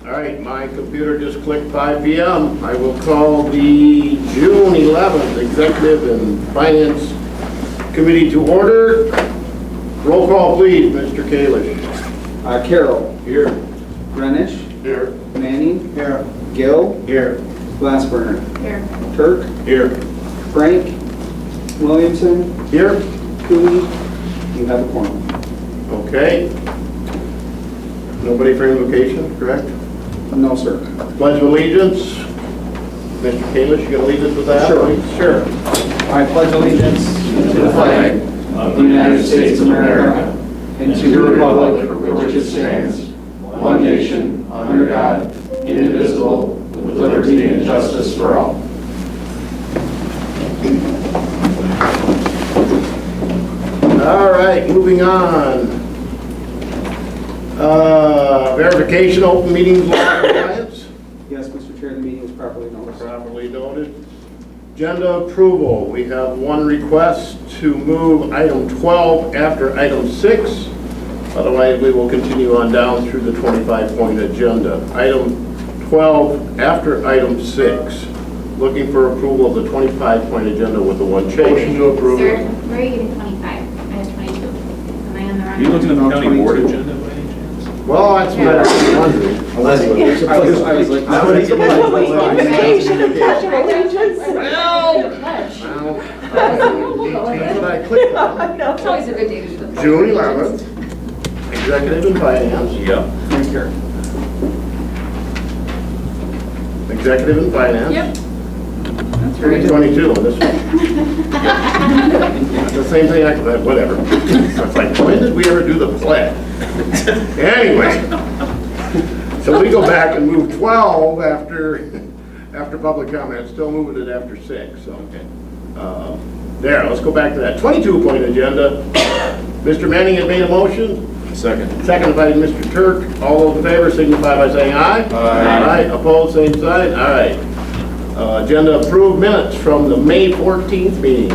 All right, my computer just clicked 5 p.m. I will call the June 11th Executive and Finance Committee to order. Roll call, please, Mr. Kalish. Carroll. Here. Grenish. Here. Manning. Here. Gill. Here. Glassburner. Here. Turk. Here. Frank. Williamson. Here. Cooley. You have a quorum. Okay. Nobody for invocation, correct? No, sir. Pledge of Allegiance. Mr. Kalish, you gonna lead us with that? Sure. Sure. I pledge allegiance to the flag of the United States of America and to the republic for which it stands, one nation, under God, indivisible, with liberty and justice for all. All right, moving on. Verification, open meetings law compliance. Yes, Mr. Chair, the meeting is properly noticed. Properly noted. Agenda approval. We have one request to move item 12 after item 6. Otherwise, we will continue on down through the 25-point agenda. Item 12 after item 6. Looking for approval of the 25-point agenda with the one change. Motion to approve. Sir, where are you getting 25? I have 22. Am I on the wrong? You looking at the No, county 22. board agenda by any chance? Well, that's what I was wondering. I was like, I would have That's what I clicked on. It's always a good day to do it. June 11th, Executive and Finance. Yep. Thank you. Executive and Finance. Yep. That's right. 22 on this one. It's the same thing, whatever. It's like, when did we ever do the pledge? Anyway, so we go back and move 12 after public comment, still moving it after 6, so. There, let's go back to that 22-point agenda. Mr. Manning had made a motion. Second. Seconded by Mr. Turk. All those in favor signify by saying aye. Aye. Opposed, same sign. All right. Agenda approved minutes from the May 14th meeting.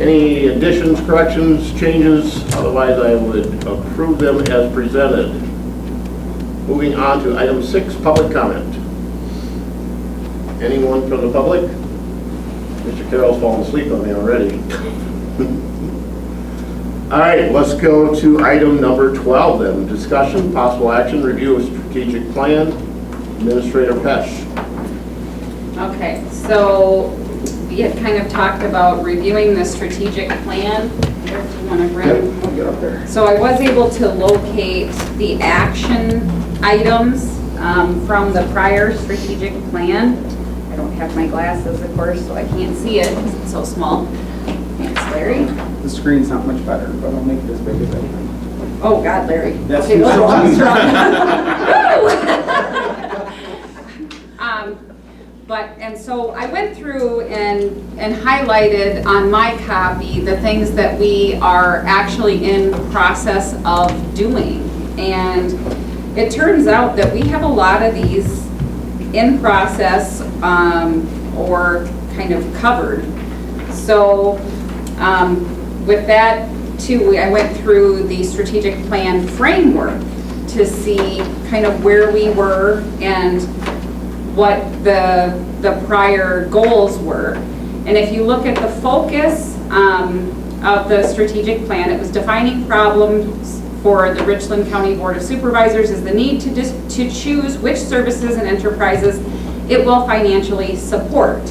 Any additions, corrections, changes? Otherwise, I would approve them as presented. Moving on to item 6, public comment. Anyone from the public? Mr. Carroll's fallen asleep on me already. All right, let's go to item number 12 then. Discussion, possible action, review of strategic plan. Administrator Pesch. Okay, so we had kind of talked about reviewing the strategic plan. Here, if you want to bring. I'll get up there. So I was able to locate the action items from the prior strategic plan. I don't have my glasses, of course, so I can't see it because it's so small. Thanks, Larry. The screen's not much better, but I'll make it as big as I can. Oh, God, Larry. That's Okay, too well, strong. And so I went through and highlighted on my copy the things that we are actually in process of doing. And it turns out that we have a lot of these in process or kind of covered. So with that too, I went through the strategic plan framework to see kind of where we were and what the prior goals were. And if you look at the focus of the strategic plan, it was defining problems for the Richland County Board of Supervisors is the need to choose which services and enterprises it will financially support.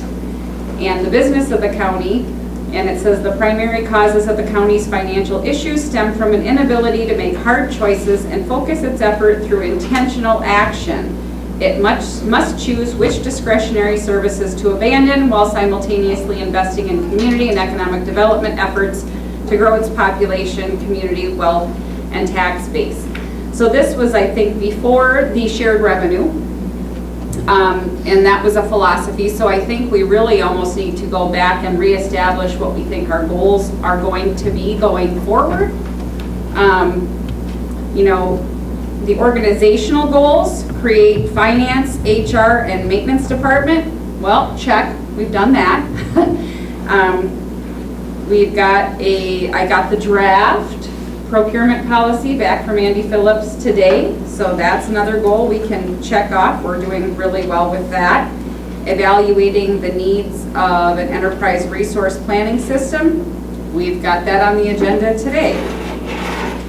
And the business of the county, and it says the primary causes of the county's financial issues stem from an inability to make hard choices and focus its effort through intentional action. It must choose which discretionary services to abandon while simultaneously investing in community and economic development efforts to grow its population, community, wealth, and tax base. So this was, I think, before the shared revenue, and that was a philosophy. So I think we really almost need to go back and reestablish what we think our goals are going to be going forward. You know, the organizational goals, create finance, HR, and maintenance department. Well, check, we've done that. I got the draft procurement policy back from Andy Phillips today, so that's another goal we can check off. We're doing really well with that. Evaluating the needs of an enterprise resource planning system, we've got that on the agenda today.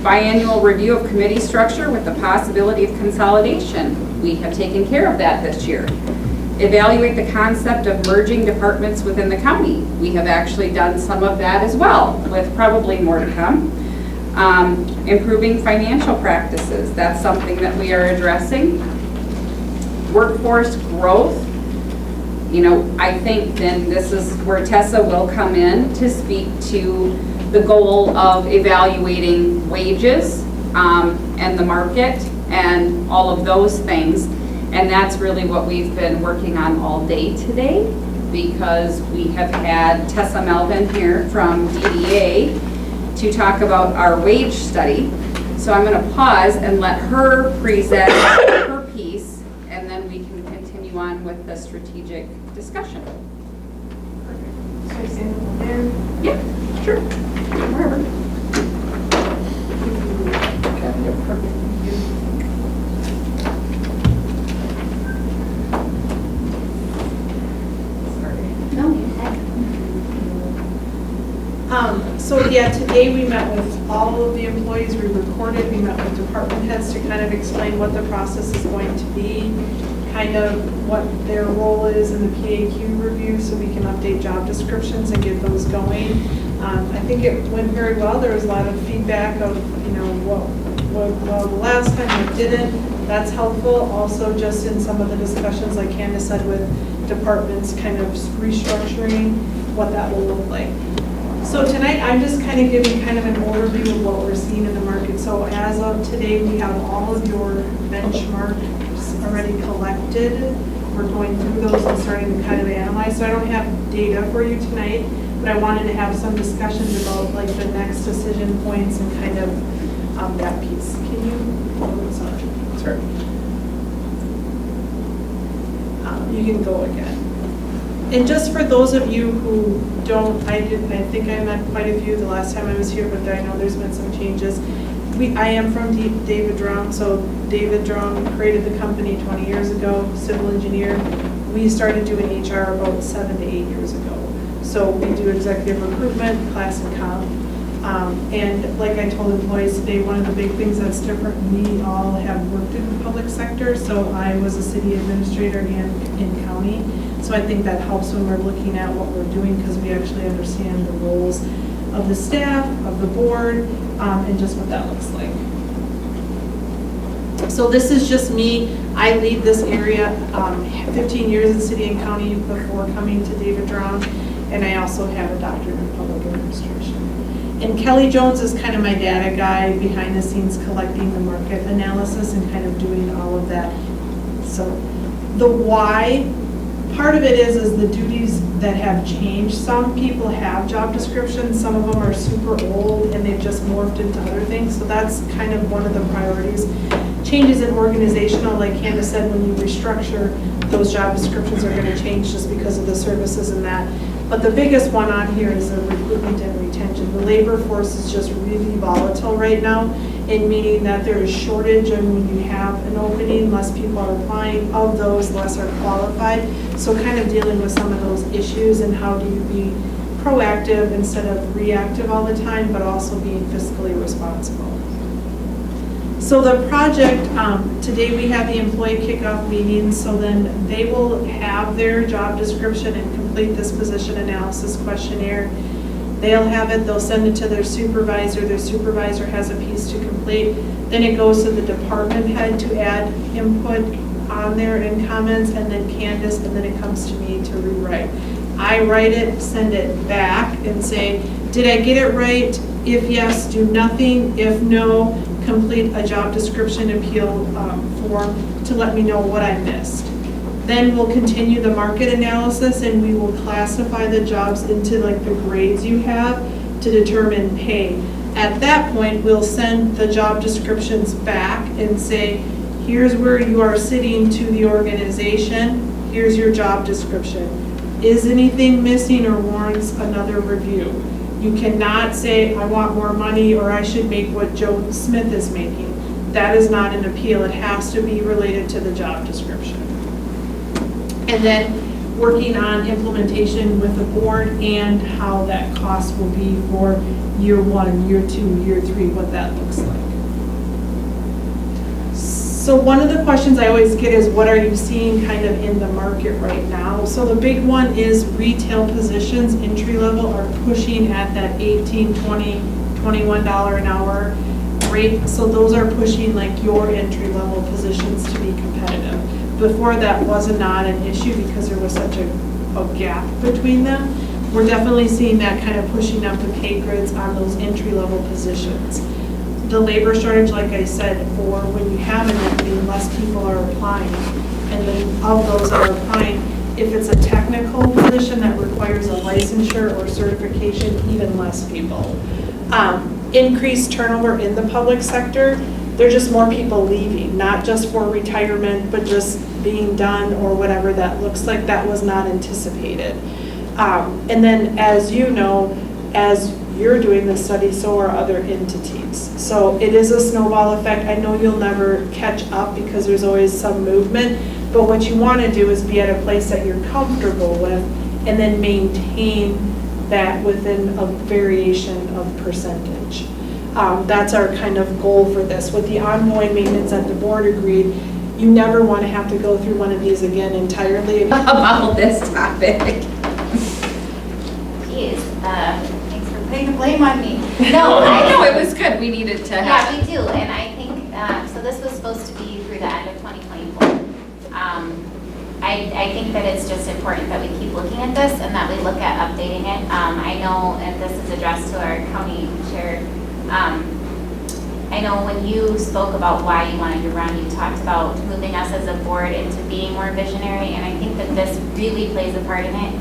Biannual review of committee structure with the possibility of consolidation, we have taken care of that this year. Evaluate the concept of merging departments within the county. We have actually done some of that as well, with probably more to come. Improving financial practices, that's something that we are addressing. Workforce growth, you know, I think then this is where Tessa will come in to speak to the goal of evaluating wages and the market and all of those things. And that's really what we've been working on all day today, because we have had Tessa Melvin here from DDA to talk about our wage study. So I'm going to pause and let her present her piece, and then we can continue on with the strategic discussion. So you stand up there? Yeah, sure. Wherever. Perfect. No, you had. So yeah, today we met with all of the employees, we recorded, we met with department heads to kind of explain what the process is going to be, kind of what their role is in the PAQ review, so we can update job descriptions and get those going. I think it went very well. There was a lot of feedback of, you know, what well the last time, what didn't. That's helpful. Also, just in some of the discussions, like Candace said, with departments kind of restructuring, what that will look like. So tonight, I'm just kind of giving kind of an overview of what we're seeing in the market. So as of today, we have all of your benchmarks already collected. We're going through those and starting to kind of analyze. So I don't have data for you tonight, but I wanted to have some discussions about like the next decision points and kind of that piece. Can you, oh, sorry. You can go again. And just for those of you who don't, I think I met quite a few the last time I was here, but I know there's been some changes. I am from David Drum, so David Drum created the company 20 years ago, civil engineer. We started doing HR about 7 to 8 years ago. So we do executive recruitment, class and comp. And like I told employees today, one of the big things that's different, we all have worked in the public sector, so I was a city administrator and in county. So I think that helps when we're looking at what we're doing, because we actually understand the roles of the staff, of the board, and just what that looks like. So this is just me. I lead this area, 15 years in city and county before coming to David Drown, and I also have a doctorate in public administration. And Kelly Jones is kind of my data guy behind the scenes, collecting the market analysis and kind of doing all of that. So the why, part of it is the duties that have changed. Some people have job descriptions, some of them are super old and they've just morphed into other things. So that's kind of one of the priorities. Changes in organizational, like Candace said, when you restructure, those job descriptions are going to change just because of the services and that. But the biggest one on here is the recruitment and retention. The labor force is just really volatile right now, in meaning that there is shortage, and when you have an opening, less people are applying. Of those, less are qualified. So kind of dealing with some of those issues and how do you be proactive instead of reactive all the time, but also being fiscally responsible. So the project, today we have the employee kickoff meeting, so then they will have their job description and complete this position analysis questionnaire. They'll have it, they'll send it to their supervisor has a piece to complete, then it goes to the department head to add input on there and comments, and then Candace, and then it comes to me to rewrite. I write it, send it back, and say, did I get it right? If yes, do nothing. If no, complete a job description appeal form to let me know what I missed. Then we'll continue the market analysis, and we will classify the jobs into like the grades you have to determine pay. At that point, we'll send the job descriptions back and say, here's where you are sitting to the organization, here's your job description. Is anything missing or warrants another review? You cannot say, I want more money, or I should make what Joe Smith is making. That is not an appeal. It has to be related to the job description. And then working on implementation with the board and how that cost will be for year 1, year 2, year 3, what that looks like. So one of the questions I always get is, what are you seeing kind of in the market right now? So the big one is retail positions, entry level, are pushing at that $18, $20, $21 an hour rate. So those are pushing like your entry level positions to be competitive. Before that was not an issue because there was such a gap between them. We're definitely seeing that kind of pushing up the pay grids on those entry level positions. The labor shortage, like I said, for when you have an opening, less people are applying. And then of those that are applying, if it's a technical position that requires a licensure or certification, even less people. Increased turnover in the public sector, there's just more people leaving, not just for retirement, but just being done or whatever that looks like. That was not anticipated. And then, as you know, as you're doing this study, so are other entities. So it is a snowball effect. I know you'll never catch up because there's always some movement, but what you want to do is be at a place that you're comfortable with and then maintain that within a variation of percentage. That's our kind of goal for this. With the ongoing maintenance that the board agreed, you never want to have to go through one of these again entirely. About this topic. Geez, thanks for putting the blame on me. No, I No, it was good. We needed to have. Yeah, we do, and I think, so this was supposed to be through the end of 2024. I think that it's just important that we keep looking at this and that we look at updating it. I know, and this is addressed to our county chair, I know when you spoke about why you wanted to run, you talked about moving us as a board into being more visionary, and I think that this really plays a part in it.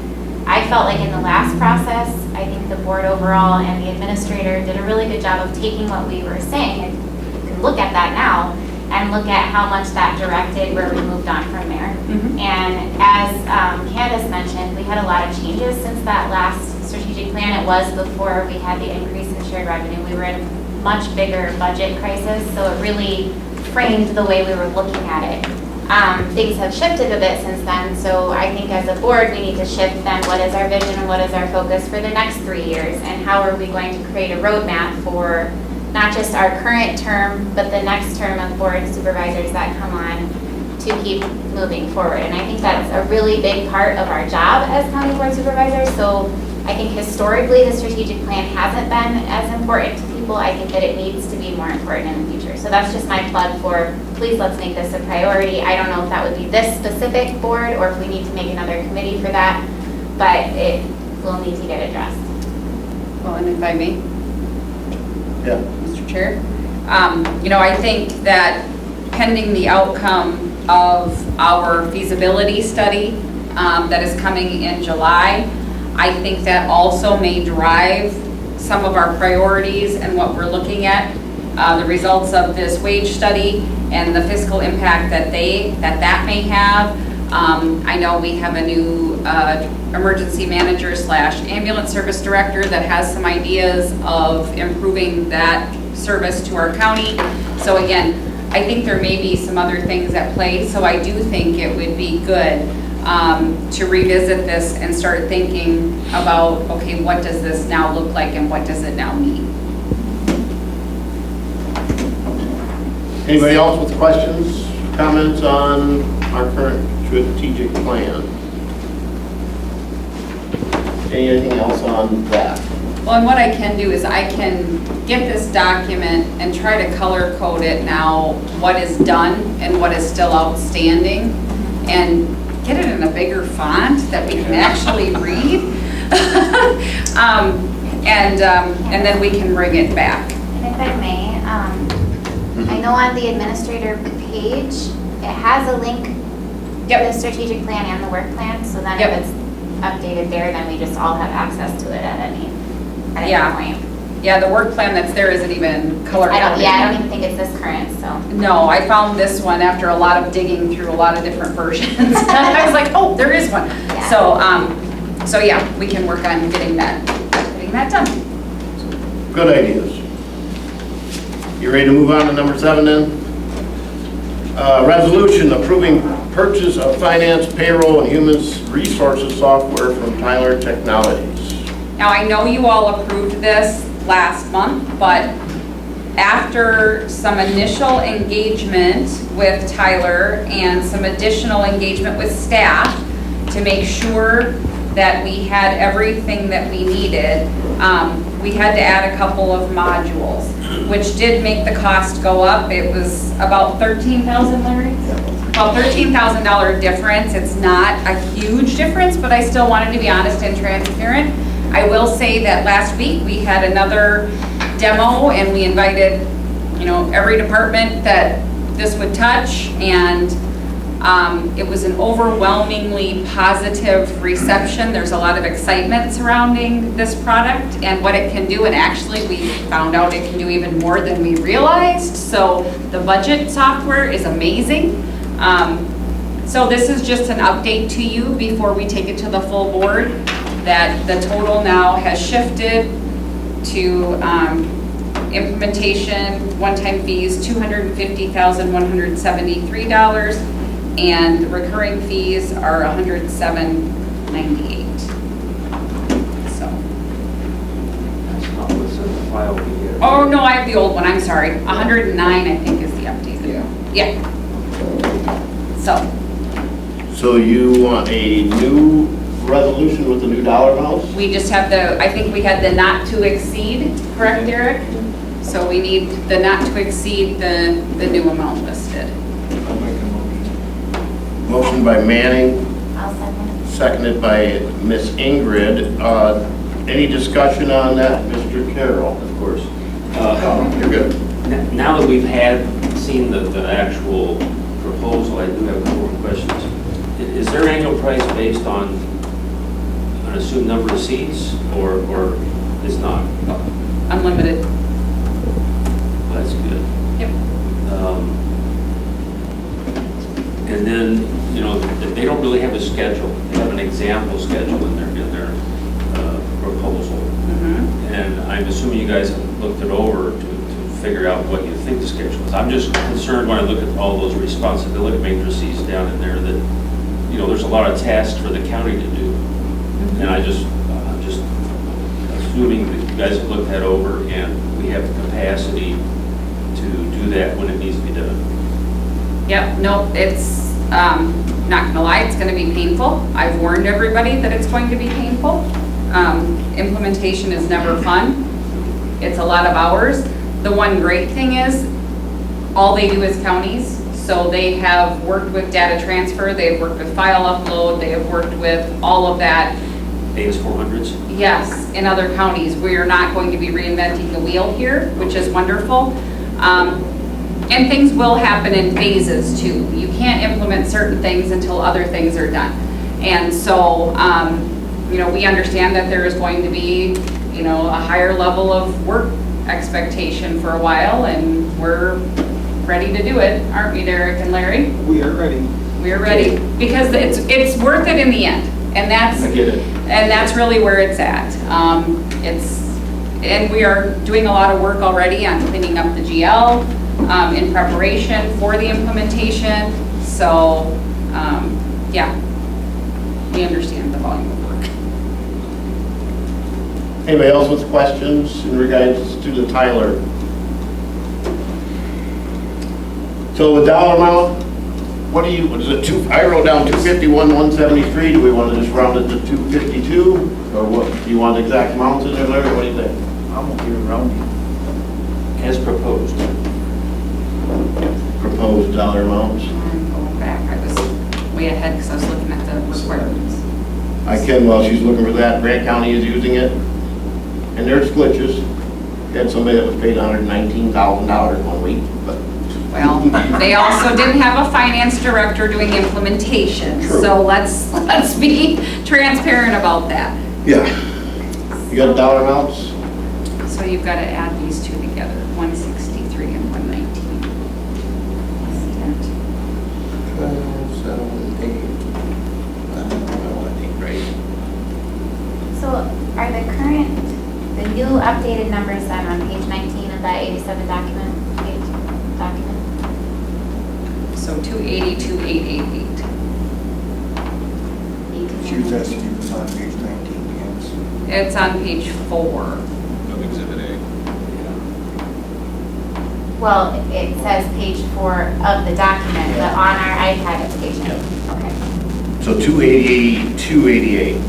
I felt like in the last process, I think the board overall and the administrator did a really good job of taking what we were saying, and you can look at that now and look at how much that directed where we moved on from there. And as Candace mentioned, we had a lot of changes since that last strategic plan. It was before we had the increase in shared revenue. We were in a much bigger budget crisis, so it really framed the way we were looking at it. Things have shifted a bit since then, so I think as a board, we need to shift then what is our vision and what is our focus for the next 3 years, and how are we going to create a roadmap for not just our current term, but the next term of board supervisors that come on to keep moving forward. And I think that's a really big part of our job as county board supervisors. So I think historically the strategic plan hasn't been as important to people. I think that it needs to be more important in the future. So that's just my plug for, please let's make this a priority. I don't know if that would be this specific board or if we need to make another committee for that, but it will need to get addressed. Well, and if I may, Yeah. Mr. Chair, I think that pending the outcome of our feasibility study that is coming in July, I think that also may drive some of our priorities and what we're looking at. The results of this wage study and the fiscal impact that that may have. I know we have a new emergency manager / ambulance service director that has some ideas of improving that service to our county. So again, I think there may be some other things at play. So I do think it would be good to revisit this and start thinking about, okay, what does this now look like and what does it now mean? Anybody else with questions, comments on our current strategic plan? Anything else on that? Well, and what I can do is I can get this document and try to color code it now, what is done and what is still outstanding, and get it in a bigger font that we can actually read. And then we can bring it back. And if I may, I know on the administrator page, it has a link to the strategic plan and the work plan, so then if it's updated there, then we just all have access to it at any point. Yeah, the work plan that's there isn't even color coded. I don't even think it's this current, so. No, I found this one after a lot of digging through a lot of different versions. I was like, oh, there is one. Yeah. So yeah, we can work on getting that done. Good ideas. You ready to move on to number 7 then? Resolution approving purchase of finance, payroll, and human resources software from Tyler Technologies. Now, I know you all approved this last month, but after some initial engagement with Tyler and some additional engagement with staff to make sure that we had everything that we needed, we had to add a couple of modules, which did make the cost go up. It was about $13,000, Larry? About $13,000 difference. It's not a huge difference, but I still wanted to be honest and transparent. I will say that last week we had another demo and we invited, every department that this would touch, and it was an overwhelmingly positive reception. There's a lot of excitement surrounding this product and what it can do, and actually we found out it can do even more than we realized. So the budget software is amazing. So this is just an update to you before we take it to the full board, that the total now has shifted to implementation, one-time fees, $250,173, and recurring fees are $107.98. So. That's not what's in the file we get. Oh, no, I have the old one, I'm sorry. 109, I think, is the updated. Yeah. So you want a new resolution with the new dollar amounts? We just have I think we had the not to exceed, correct, Derek? So we need the not to exceed the new amount listed. I'll make a motion. Motion by Manning, I'll second. seconded by Miss Ingrid. Any discussion on that, Mr. Carroll? Of course. You're good. Now that we've seen the actual proposal, I do have a couple of questions. Is their annual price based on an assumed number of seats, or is not? Unlimited. That's good. Yep. And then, they don't really have a schedule. They have an example schedule in their proposal. Mm-hmm. And I'm assuming you guys have looked it over to figure out what you think the schedule is. I'm just concerned when I look at all those responsibility matrices down in there that, there's a lot of tasks for the county to do. And I'm just assuming that you guys have looked that over and we have the capacity to do that when it needs to be done. Yep, no, it's, not gonna lie, it's gonna be painful. I've warned everybody that it's going to be painful. Implementation is never fun. It's a lot of hours. The one great thing is, all they do is counties. So they have worked with data transfer, they've worked with file upload, they have worked with all of that. AS400s? Yes, in other counties. We are not going to be reinventing the wheel here, which is wonderful. And things will happen in phases too. You can't implement certain things until other things are done. And so, we understand that there is going to be, a higher level of work expectation for a while, and we're ready to do it, aren't we, Derek and Larry? We are ready. We are ready, because it's worth it in the end, and that's. I get it. And that's really where it's at. And we are doing a lot of work already on cleaning up the GL in preparation for the implementation. So, yeah, we understand the volume of work. Anybody else with questions in regards to the Tyler? So the dollar amount, what is it, I wrote down 251,173. Do we want to just round it to 252? Or what, do you want exact amounts in there, Larry? What do you think? I'm okay with rounding. As proposed. Proposed dollar amounts. Going back, I was way ahead because I was looking at the requirements. I can, while she's looking for that, Grant County is using it. And there's glitches. We had somebody that was paid $119,000 one week, but. Well, they also didn't have a finance director doing implementation. True. So let's be transparent about that. Yeah. You got dollar amounts? So you've got to add these two together, 163 and 119. 7, 8. So are the new updated numbers then on page 19 of that 87 document? So 280, 2888. She was asking if it's on page 19, yes. It's on page 4. Of Exhibit A. Well, it says page 4 of the document, but on our iPad it's page 9. Okay. So 280, 288.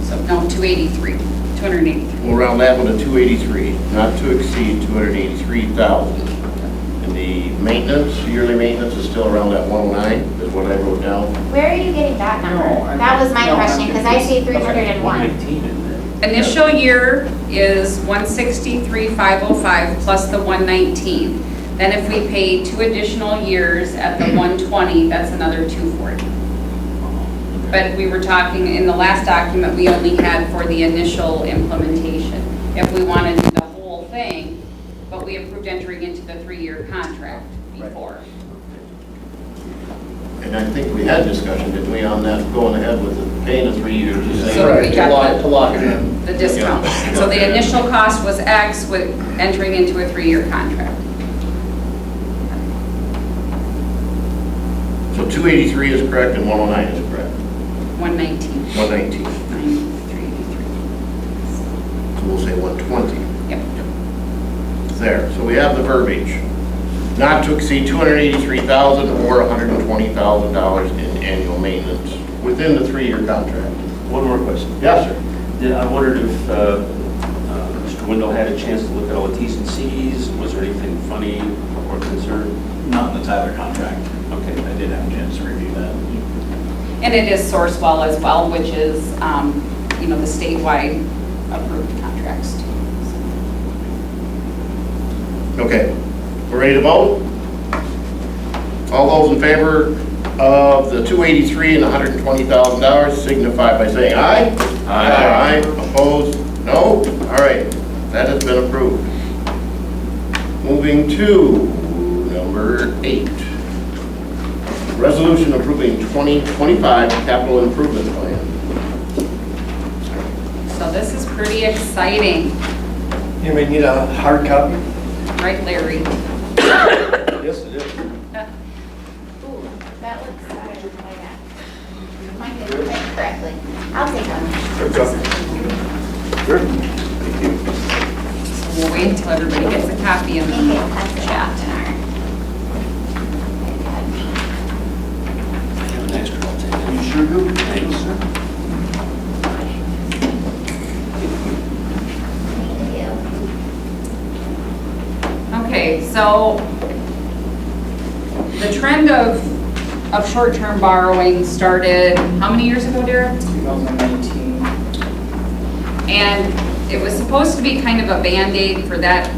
So, no, 283, 283. We'll round that one to 283, not to exceed 283,000. And the maintenance, yearly maintenance is still around that 109, is what I wrote down. Where are you getting that number? No, I'm- That was my no, question, I'm because I see 301. 119 in there. Initial year is 163,505 plus the 119. Then if we pay 2 additional years at the 120, that's another 240. But we were talking, in the last document, we only had for the initial implementation. If we wanted to do the whole thing, but we approved entering into the 3-year contract before. And I think we had discussion, didn't we, on that, going ahead with the paying the 3 years? to say- So we got To lock it in. the discount. Yeah. So the initial cost was X with entering into a 3-year contract. So 283 is correct and 109 is correct. 119. 119. 9383. So we'll say 120. Yep. There, so we have the verbiage. Not to exceed $283,000 or $120,000 in annual maintenance within the 3-year contract. One more question. Yes, sir. I wondered if Mr. Wendell had a chance to look at all the Ts and Cs. Was there anything funny or concern? Not in the Tyler contract. Okay. I did have a chance to review that. And it is Sourcewell as well, which is, the statewide approved contracts too. Okay, we're ready to vote? All those in favor of the 283 and $120,000 signify by saying aye. Aye. Opposed? No? All right, that has been approved. Moving to number 8. Resolution approving 2025 capital improvement plan. So this is pretty exciting, You may need a hard copy? right, Larry? Yes, it is. Ooh, that looks better than what I got. Mine didn't print correctly. I'll take one. Sure. So we'll wait until everybody gets a copy and I think it has the chat. in our iPad. I have an extra, I'll take it. You sure do? Thanks. Thank you. Okay, so the trend of short-term borrowing started, how many years ago, Derek? 2019. And it was supposed to be kind of a Band-Aid for that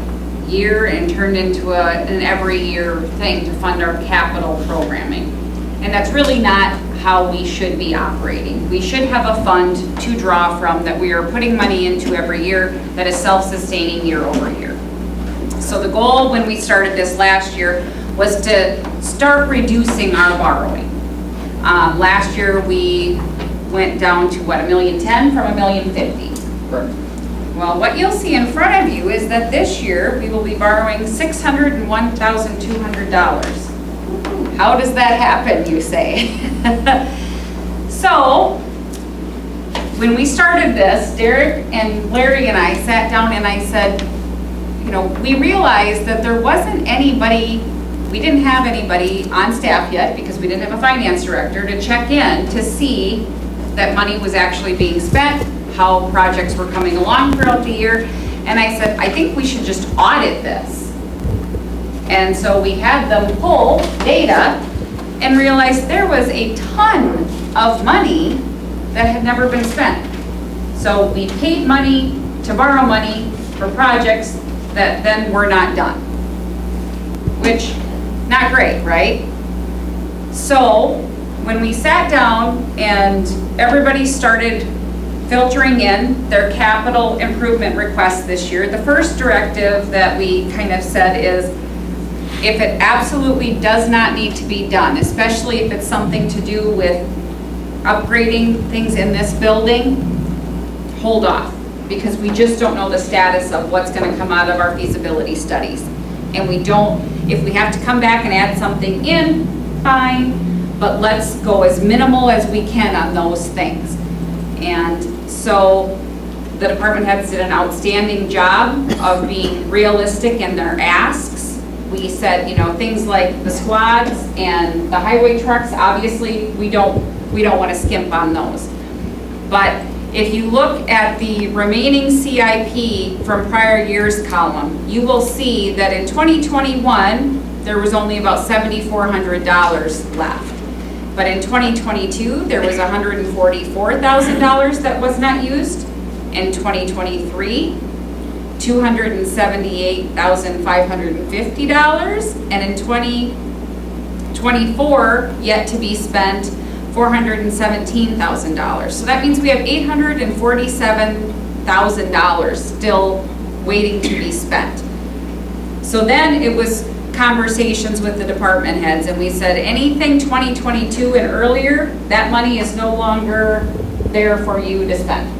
year and turned into an every year thing to fund our capital programming. And that's really not how we should be operating. We should have a fund to draw from that we are putting money into every year that is self-sustaining year over year. So the goal when we started this last year was to start reducing our borrowing. Last year we went down to what, $1,010,000 from $1,050,000. Correct. Well, what you'll see in front of you is that this year we will be borrowing $601,200. How does that happen, you say? So, when we started this, Derek and Larry and I sat down and I said, we realized that there wasn't anybody, we didn't have anybody on staff yet because we didn't have a finance director to check in to see that money was actually being spent, how projects were coming along throughout the year. And I said, I think we should just audit this. And so we had them pull data and realized there was a ton of money that had never been spent. So we paid money to borrow money for projects that then were not done. Which, not great, right? So when we sat down and everybody started filtering in their capital improvement requests this year, the first directive that we kind of said is, if it absolutely does not need to be done, especially if it's something to do with upgrading things in this building, hold off. because we just don't know the status of what's gonna come out of our feasibility studies. And we don't, if we have to come back and add something in, fine, but let's go as minimal as we can on those things. And so the department heads did an outstanding job of being realistic in their asks. We said, you know, things like the squads and the highway trucks, obviously, we don't want to skimp on those. But if you look at the remaining CIP from prior years column, you will see that in 2021, there was only about $7,400 left. But in 2022, there was $144,000 that was not used. In 2023, $278,550, and in 2024, yet to be spent, $417,000. So that means we have $847,000 still waiting to be spent. So then it was conversations with the department heads, and we said anything 2022 and earlier, that money is no longer there for you to spend.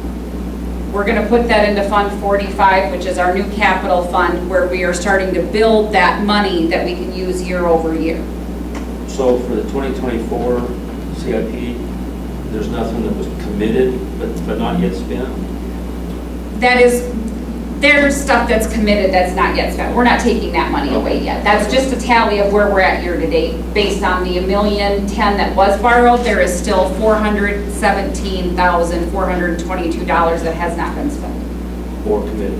We're going to put that into Fund 45, which is our new capital fund, where we are starting to build that money that we can use year over year. So for the 2024 CIP, there's nothing that was committed but not yet spent? That is, there's stuff that's committed that's not yet spent. We're not taking that money away yet. That's just a tally of where we're at year to date. Based on the $1,010,000 that was borrowed, there is still $417,422 that has not been spent. Or committed?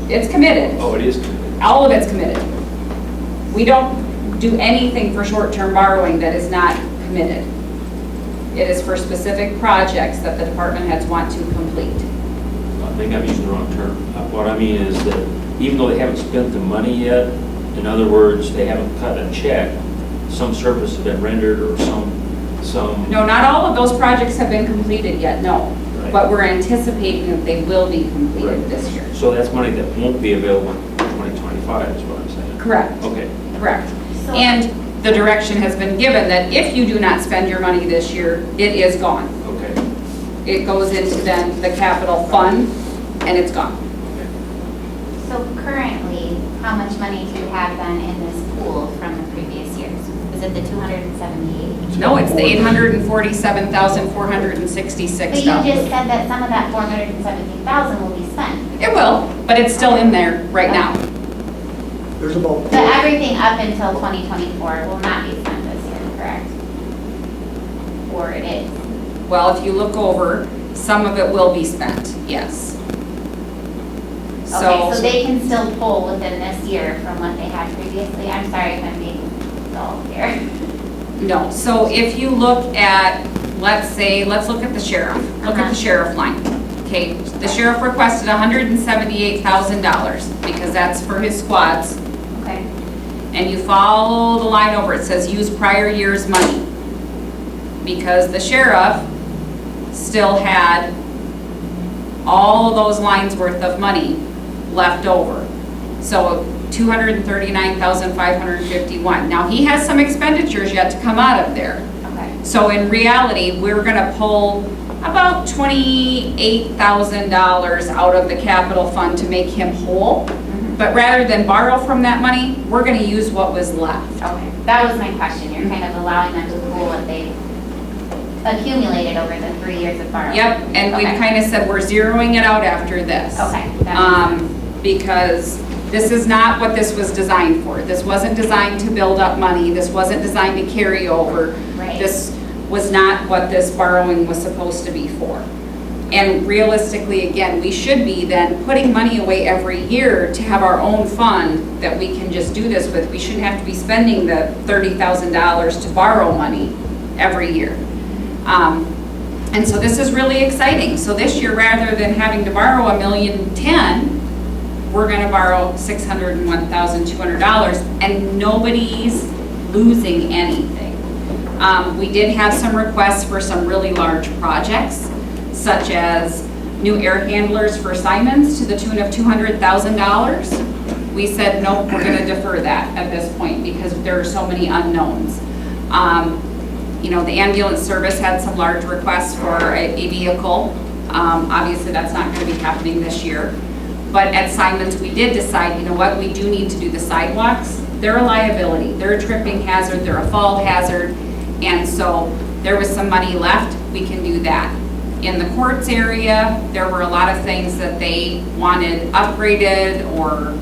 It's committed. Oh, it is committed. All of it's committed. We don't do anything for short-term borrowing that is not committed. It is for specific projects that the department heads want to complete. I think I'm using the wrong term. What I mean is that even though they haven't spent the money yet, in other words, they haven't cut a check, some service has been rendered or some. No, not all of those projects have been completed yet, no. Right. But we're anticipating that they will be completed Right. this year. So that's money that won't be available in 2025 is what I'm saying. Correct. Okay. Correct. So- And the direction has been given that if you do not spend your money this year, it is gone. Okay. It goes into then the capital fund, and it's gone. So currently, how much money do you have then in this pool from the previous years? Is it the 278? No, it's the $847,466. But you just said that some of that 417,000 will be spent. It will, but it's still in there right now. There's about But everything up until 2024 will not be spent this year, correct? Or it is? Well, if you look over, some of it will be spent, yes. Okay, so they can still pull within this year from what they had previously? I'm sorry if I'm being dull here. No, so if you look at, let's look at the sheriff. Look at the sheriff line. Okay, the sheriff requested $178,000 because that's for his squads. Okay. And you follow the line over, it says use prior year's money. Because the sheriff still had all of those lines worth of money left over. So $239,551. Now he has some expenditures yet to come out of there. Okay. So in reality, we're gonna pull about $28,000 out of the capital fund to make him whole. But rather than borrow from that money, we're gonna use what was left. Okay, that was my question. You're kind of allowing them to pool what they accumulated over the 3 years of borrowing. Yep, and we've Okay. kind of said we're zeroing it out after this. Okay. that makes sense. Because this is not what this was designed for. This wasn't designed to build up money. This wasn't designed to carry over. Right. This was not what this borrowing was supposed to be for. And realistically, again, we should be then putting money away every year to have our own fund that we can just do this with. We shouldn't have to be spending the $30,000 to borrow money every year. And so this is really exciting. So this year, rather than having to borrow $1,010,000, we're gonna borrow $601,200, and nobody's losing anything. We did have some requests for some really large projects, such as new air handlers for Simons to the tune of $200,000. We said, nope, we're gonna defer that at this point because there are so many unknowns. You know, the ambulance service had some large requests for a vehicle, Obviously, that's not going to be happening this year. But at Simons, we did decide, you know what, we do need to do the sidewalks. They're a liability, they're a tripping hazard, they're a fall hazard, and so there was some money left, we can do that. In the courts area, there were a lot of things that they wanted upgraded or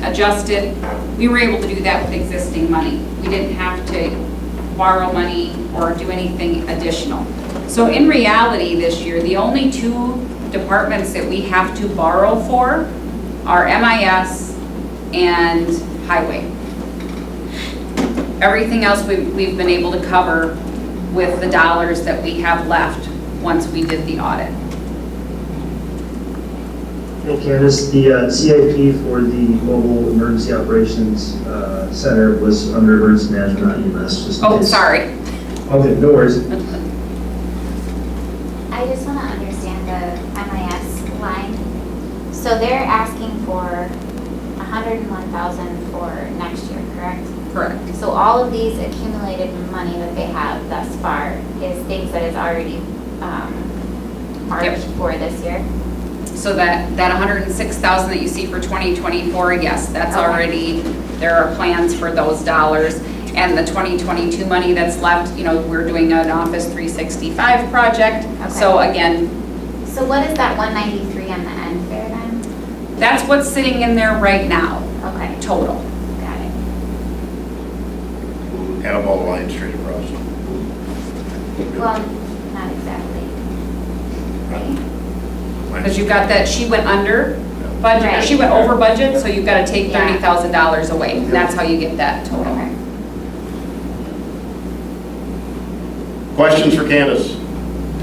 adjusted. We were able to do that with existing money. We didn't have to borrow money or do anything additional. So in reality this year, the only two departments that we have to borrow for are MIS and Highway. Everything else we've been able to cover with the dollars that we have left once we did the audit. Hey Candace, the CIP for the Mobile Emergency Operations Center was under emergency management, not EMS. Just in Oh, case. sorry. Okay, no worries. I just want to understand the MIS line. So they're asking for 101,000 for next year, correct? Correct. So all of these accumulated money that they have thus far is things that is already marked for this year? So that 106,000 that you see for 2024, yes, that's Okay. already, there are plans for those dollars. And the 2022 money that's left, you know, we're doing an Office 365 project. Okay. So again, So what is that 193 on the end there then? that's what's sitting in there right now, Okay, total. got it. Add up all the lines straight across. Well, not exactly. Right? Because you've got that, she went under budget, or Right. she went over budget, so you've got to take Yeah. $30,000 away. That's how you get that total. Okay. Questions for Candace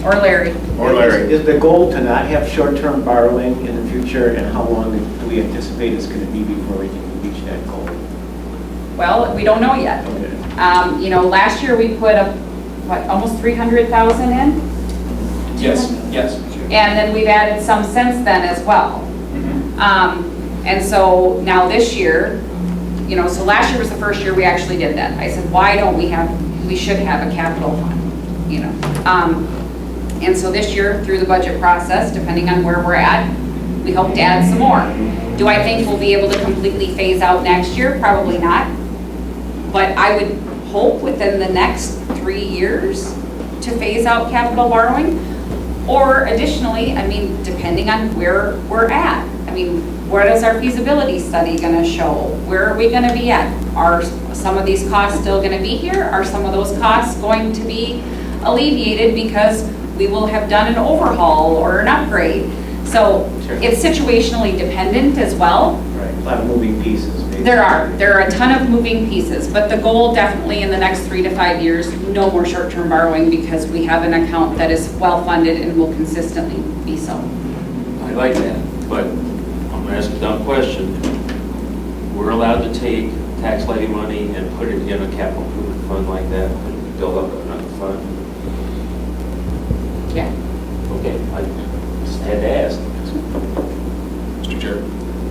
Or Larry. or Larry? Is the goal to not have short-term borrowing in the future, and how long do we anticipate it's going to be before we can reach that goal? Well, we don't know yet. Okay. You know, last year we put almost 300,000 in? Yes, yes. And then we've added some since then as well. And so now this year, you know, so last year was the first year we actually did that. I said, why don't we should have a capital fund, you know? And so this year, through the budget process, depending on where we're at, we hope to add some more. Do I think we'll be able to completely phase out next year? Probably not. But I would hope within the next 3 years to phase out capital borrowing. Or additionally, I mean, depending on where we're at. I mean, what is our feasibility study gonna show? Where are we gonna be at? Are some of these costs still gonna be here? Are some of those costs going to be alleviated because we will have done an overhaul or an upgrade? So Sure. it's situationally dependent as well. Right, a lot of moving pieces. basically. There are a ton of moving pieces, but the goal definitely in the next 3 to 5 years, no more short-term borrowing because we have an account that is well-funded and will consistently be so. I like that, but I'm gonna ask a dumb question. We're allowed to take tax levy money and put it in a capital improvement fund like that, and build up another fund? Yeah. Okay, I just had to ask. Mr. Chair,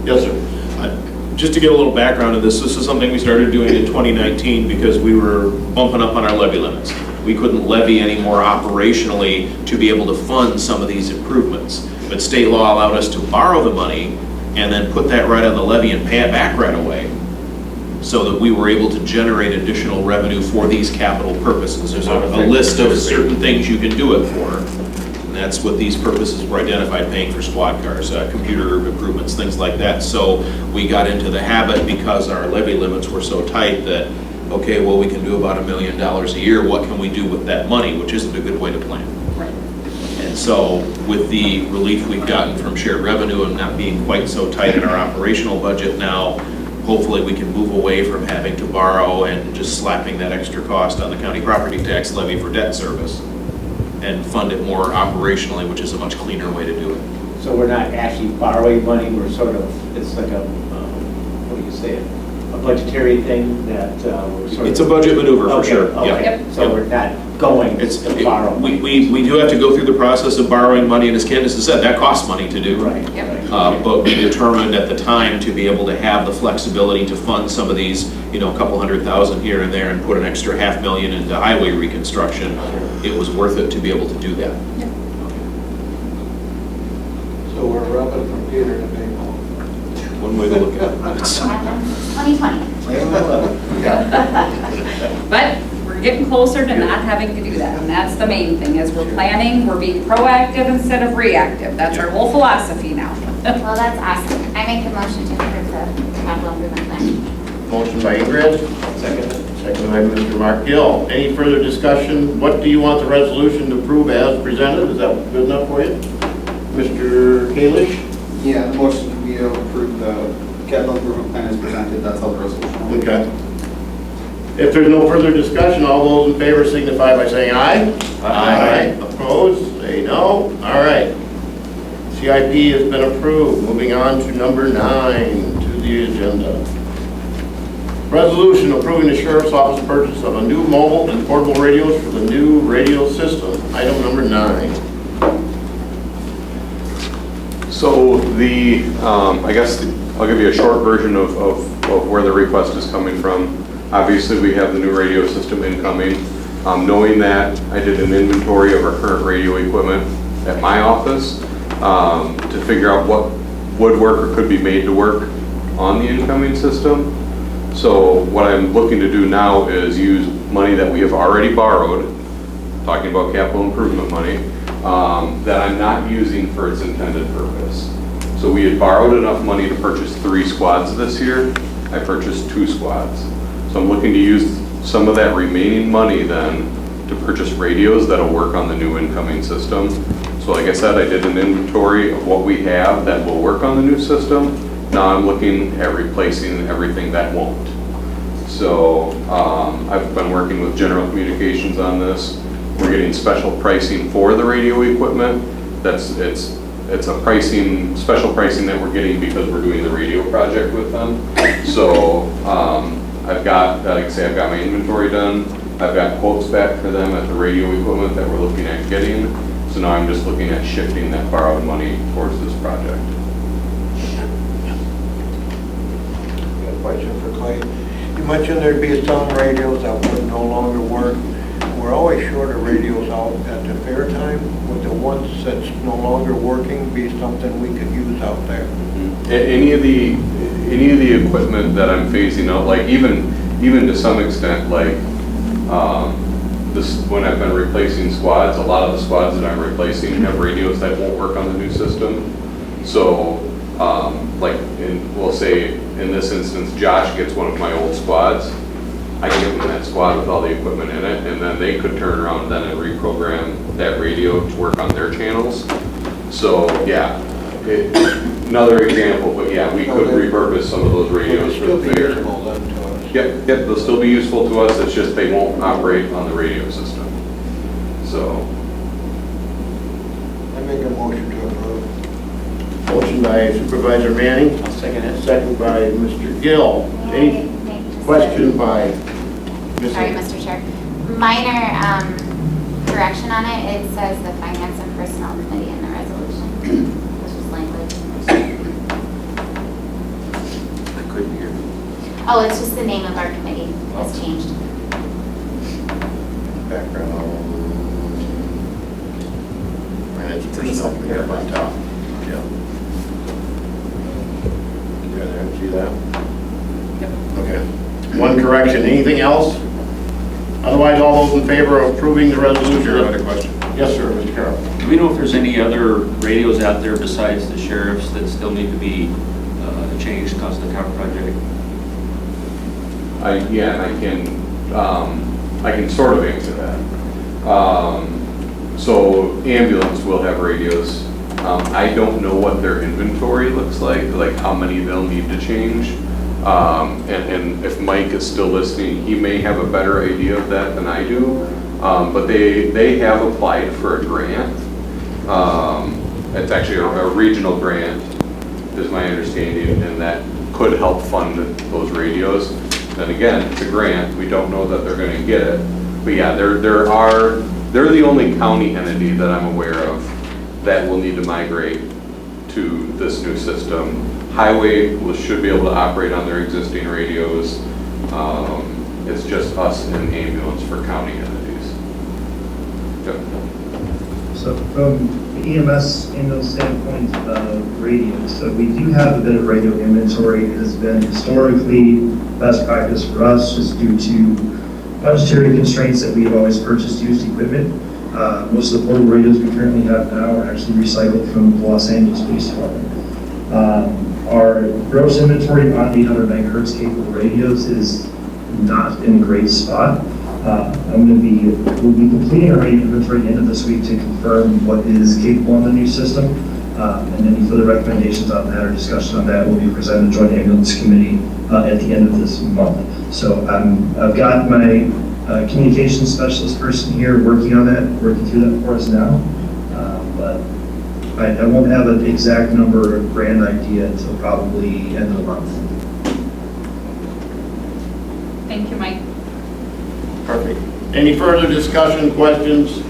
Yes, sir. just to get a little background of this, this is something we started doing in 2019 because we were bumping up on our levy limits. We couldn't levy any more operationally to be able to fund some of these improvements. But state law allowed us to borrow the money and then put that right on the levy and pay it back right away, so that we were able to generate additional revenue for these capital purposes. There's a list of certain things you can do it for. And that's what these purposes were identified, paying for squad cars, computer improvements, things like that. So we got into the habit, because our levy limits were so tight, that, okay, well, we can do about $1 million a year. What can we do with that money? Which isn't a good way to plan. Right. And so with the relief we've gotten from shared revenue and not being quite so tight in our operational budget now, hopefully we can move away from having to borrow and just slapping that extra cost on the county property tax levy for debt service, and fund it more operationally, which is a much cleaner way to do it. So we're not actually borrowing money, we're sort of, it's like a, what do you say, a budgetary thing that we're sort of. It's a budget maneuver for Okay, sure. okay. Yeah. So Yeah. we're not going It's, to borrow. we do have to go through the process of borrowing money, and as Candace has said, that costs money to do. Right. Yep. right. But we determined at the time to be able to have the flexibility to fund some of these, you know, a couple $100,000 here and there, and put an extra $500,000 into highway reconstruction. It was worth it to be able to do that. computer to pay more. One way to look at it. 2020. But we're getting closer to not having to do that, and that's the main thing, is we're planning, we're being proactive instead of reactive. That's our whole philosophy now. Well, that's awesome. I make a motion to approve the capital improvement plan. Motion by Ingrid. Second. Second by Mr. Mark Gill. Any further discussion? What do you want the resolution to approve as presented? Is that good enough for you? Mr. Kalish? Yeah, the motion to be able to approve the capital improvement plan is presented, that's all the resolution. Okay. If there's no further discussion, all those in favor signify by saying aye. Aye. Opposed, say no. All right. CIP has been approved. Moving on to number 9 to the agenda. Resolution approving the Sheriff's Office purchase of a new mobile and portable radios for the new radio system. Item number 9. So I guess I'll give you a short version of where the request is coming from. Obviously, we have the new radio system incoming. Knowing that, I did an inventory of our current radio equipment at my office to figure out what would work or could be made to work on the incoming system. So what I'm looking to do now is use money that we have already borrowed, talking about capital improvement money, that I'm not using for its intended purpose. So we had borrowed enough money to purchase 3 squads this year. I purchased 2 squads. So I'm looking to use some of that remaining money then to purchase radios that'll work on the new incoming system. So like I said, I did an inventory of what we have that will work on the new system. Now I'm looking at replacing everything that won't. So I've been working with General Communications on this. We're getting special pricing for the radio equipment. It's a special pricing that we're getting because we're doing the radio project with them. So I've got my inventory done. I've got quotes back for them at the radio equipment that we're looking at getting. So now I'm just looking at shifting that borrowed money towards this project. Got a question for Clay. You mentioned there'd be some radios that would no longer work. We're always short of radios out at the fair time. Would the ones that's no longer working be something we could use out there? Any of the equipment that I'm phasing out, like even to some extent, like when I've been replacing squads, a lot of the squads that I'm replacing have radios that won't work on the new system. So we'll say in this instance, Josh gets one of my old squads. I can give them that squad with all the equipment in it, and then they could turn around then and reprogram that radio to work on their channels. So yeah, another example, but yeah, we could repurpose some of those radios for the fair. Yep, they'll still be useful to us, it's just they won't operate on the radio system. So. I make a motion to approve. Motion by Supervisor Manning. I'll second it. Second by Mr. Gill. Any question by Ms. Sorry, Mr. Chair. Minor correction on it. It says the Finance and Personnel Committee in the resolution. This was language. I couldn't hear. Oh, it's just the name of our committee has changed. Background. Managed personnel committee up on top. Yeah. You guys there, see that? Yep. Okay. One correction. Anything else? Otherwise, all those in favor of approving the resolution? Sure, I had a question. Yes, sir, Mr. Carroll. Do we know if there's any other radios out there besides the sheriff's that still need to be changed because of the cover project? I can sort of answer that. So ambulance will have radios. I don't know what their inventory looks like how many they'll need to change. And if Mike is still listening, he may have a better idea of that than I do. But they have applied for a grant. It's actually a regional grant, is my understanding, and that could help fund those radios. And again, it's a grant. We don't know that they're going to get it. But yeah, they're the only county entity that I'm aware of that will need to migrate to this new system. Highway should be able to operate on their existing radios. It's just us and ambulance for county entities. Yep. So from the EMS ambulance standpoint of radios, so we do have a bit of radio inventory. It has been historically best practice for us just due to budgetary constraints that we have always purchased used equipment. Most of the portable radios we currently have now are actually recycled from the Los Angeles Police Department. Our gross inventory on 800 megahertz capable radios is not in a great spot. We'll be completing our radio inventory at the end of this week to confirm what is capable on the new system. And any further recommendations on that or discussion on that will be presented to the Joint Ambulance Committee at the end of this month. So I've got my communications specialist person here working on that, working through that for us now. But I won't have an exact number or grand idea until probably end of the month. Thank you, Mike. Perfect. Any further discussion, questions?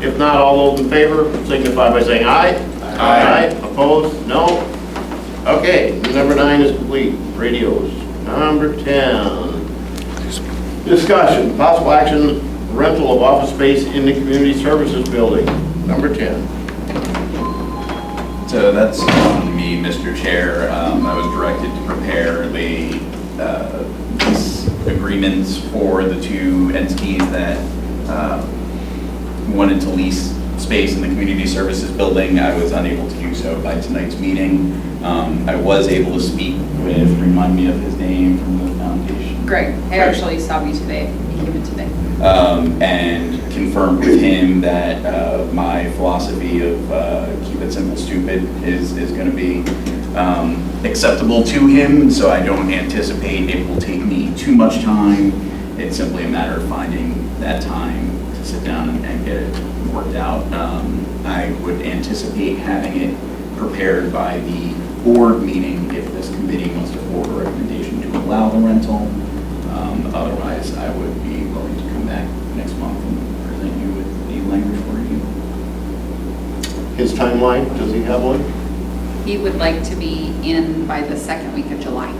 If not, all those in favor signify by saying aye. Aye. Opposed? No? Okay, number 9 is complete. Radios. Number 10. Discussion, possible action, rental of office space in the community services building. Number 10. So that's on me, Mr. Chair. I was directed to prepare the lease agreements for the two entities that wanted to lease space in the community services building. I was unable to do so by tonight's meeting. I was able to speak with, remind me of his name from the foundation. Greg, I actually saw you today. He came in today. And confirmed with him that my philosophy of keep it simple, stupid is going to be acceptable to him. So I don't anticipate it will take me too much time. It's simply a matter of finding that time to sit down and get it worked out. I would anticipate having it prepared by the board meeting if this committee wants to forward a recommendation to allow the rental. Otherwise, I would be willing to come back next month and present you with the language for review. His timeline, does he have one? He would like to be in by the second week of July,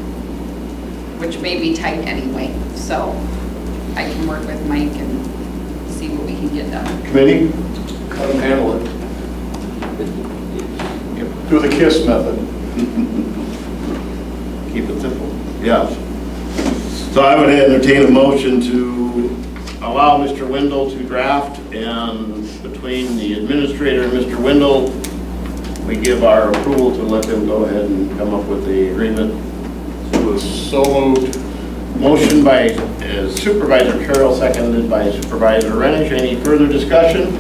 which may be tight anyway. So I can work with Mike and see what we can get done. Committee? Let them handle it. Do the KISS method. Keep it simple. Yes. So I would entertain a motion to allow Mr. Wendell to draft, and between the administrator and Mr. Wendell, we give our approval to let them go ahead and come up with the agreement. So moved. Motion by Supervisor Carroll, seconded by Supervisor Rennish. Any further discussion?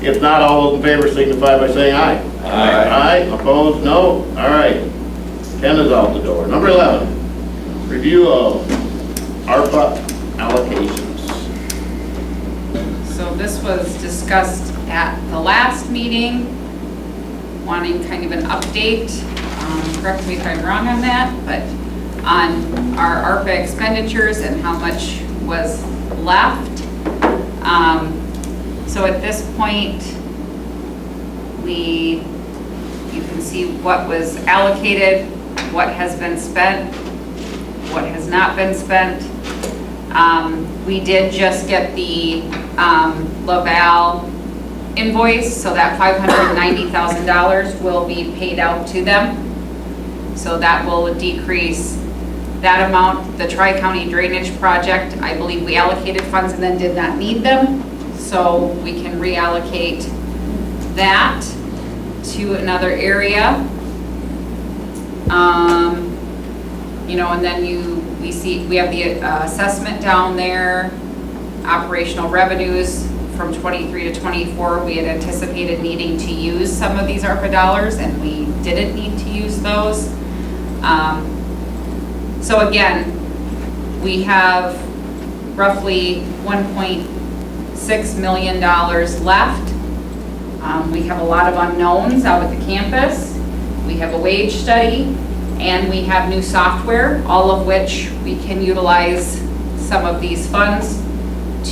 If not, all those in favor signify by saying aye. Aye. Aye. Opposed? No? All right. 10 is out the door. Number 11, review of ARPA allocations. So this was discussed at the last meeting, wanting kind of an update. Correct me if I'm wrong on that, but on our ARPA expenditures and how much was left. So at this point, you can see what was allocated, what has been spent, what has not been spent. We did just get the Laval invoice, so that $590,000 will be paid out to them. So that will decrease that amount. The Tri-County Drainage Project, I believe we allocated funds and then did not need them. So we can reallocate that to another area. You know, and then we have the assessment down there, operational revenues from 23 to 24. We had anticipated needing to use some of these ARPA dollars, and we didn't need to use those. So again, we have roughly $1.6 million left. We have a lot of unknowns out at the campus. We have a wage study, and we have new software, all of which we can utilize some of these funds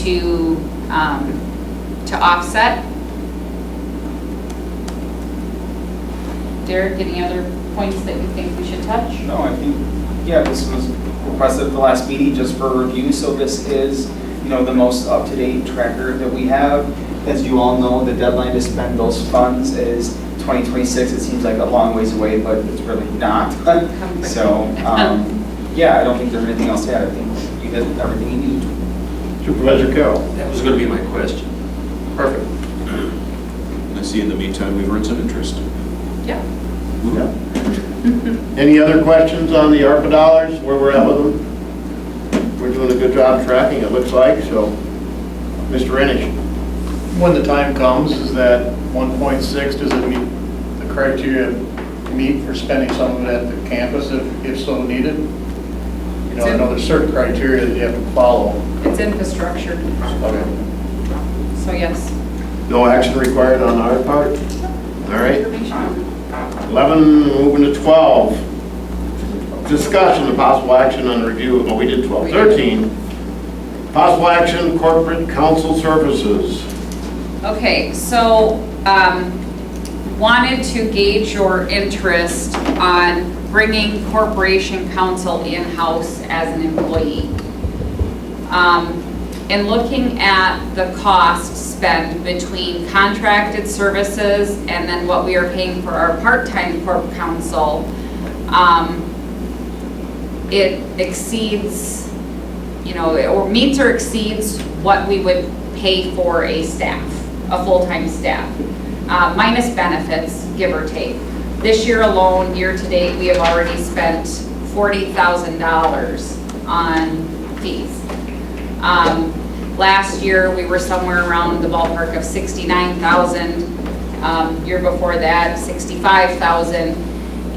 to offset. Derek, any other points that you think we should touch? No, I think, yeah, this was requested at the last meeting just for review, so this is the most up-to-date tracker that we have. As you all know, the deadline to spend those funds is 2026. It seems like a long ways away, but it's really not. So, yeah, I don't think there's anything else to add. I think you did everything you needed. Supervisor Carroll. That was going to be my question. Perfect. I see in the meantime, we've earned some interest. Yeah. Any other questions on the ARPA dollars, where we're at with them? We're doing a good job tracking, it looks like, so. Mr. Rennish. When the time comes, is that 1.6, does it meet the criteria meet for spending some of it at the campus if so needed? You know, I know there's certain criteria that you have to follow. It's infrastructure, Okay. so yes. No action required on our part? All right. 11, moving to 12. Discussion of possible action on review, oh, we did 12. 13, possible action, corporate council services. Okay, so, wanted to gauge your interest on bringing corporation counsel in-house as an employee. In looking at the cost spent between contracted services and then what we are paying for our part-time corp counsel, it exceeds, or meets or exceeds what we would pay for a staff, a full-time staff, minus benefits, give or take. This year alone, year-to-date, we have already spent $40,000 on fees. Last year, we were somewhere around the ballpark of $69,000. Year before that, $65,000.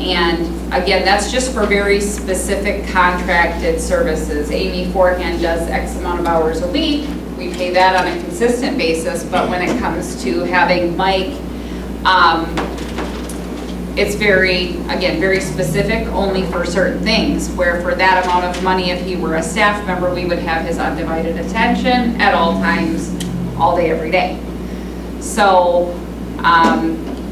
And again, that's just for very specific contracted services. Amy Forehand does X amount of hours a week. We pay that on a consistent basis, but when it comes to having Mike, it's very specific, only for certain things, where for that amount of money, if he were a staff member, we would have his undivided attention at all times, all day, every day. So,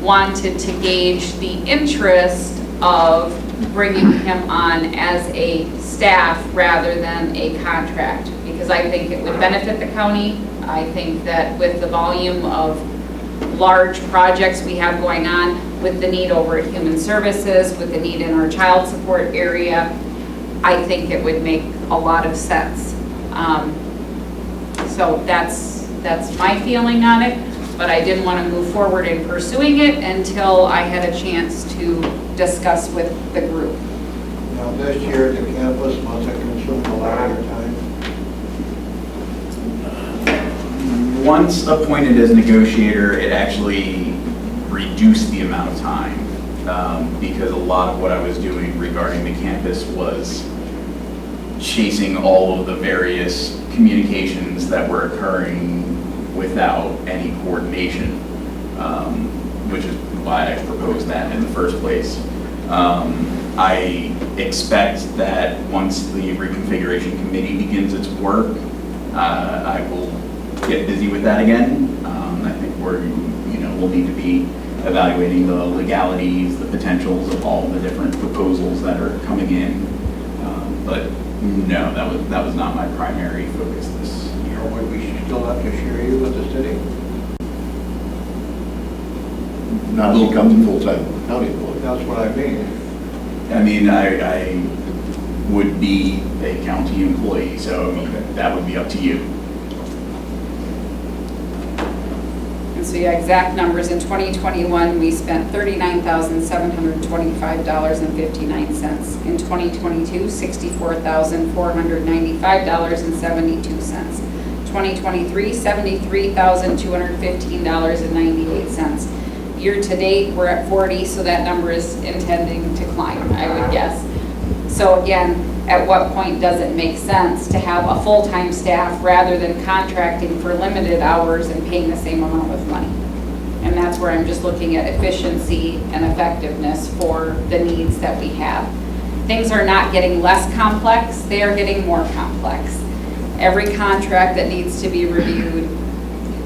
wanted to gauge the interest of bringing him on as a staff rather than a contract, because I think it would benefit the county. I think that with the volume of large projects we have going on, with the need over at Human Services, with the need in our child support area, I think it would make a lot of sense. So that's my feeling on it, but I didn't want to move forward in pursuing it until I had a chance to discuss with the group. Now, this year, the campus must have consumed a lot of your time. Once appointed as negotiator, it actually reduced the amount of time because a lot of what I was doing regarding the campus was chasing all of the various communications that were occurring without any coordination, which is why I proposed that in the first place. I expect that once the reconfiguration committee begins its work, I will get busy with that again. I think we'll need to be evaluating the legalities, the potentials of all the different proposals that are coming in. But no, that was not my primary focus this year. Or would we still have to share you with the city? Not as he becomes a full-time county employee. That's what I mean. I mean, I would be a county employee, so that would be up to you. And so yeah, exact numbers, in 2021, we spent $39,725.59. In 2022, $64,495.72. 2023, $73,215.98. Year to date, we're at 40, so that number is intending to climb, I would guess. So again, at what point does it make sense to have a full-time staff rather than contracting for limited hours and paying the same amount of money? And that's where I'm just looking at efficiency and effectiveness for the needs that we have. Things are not getting less complex, they are getting more complex. Every contract that needs to be reviewed,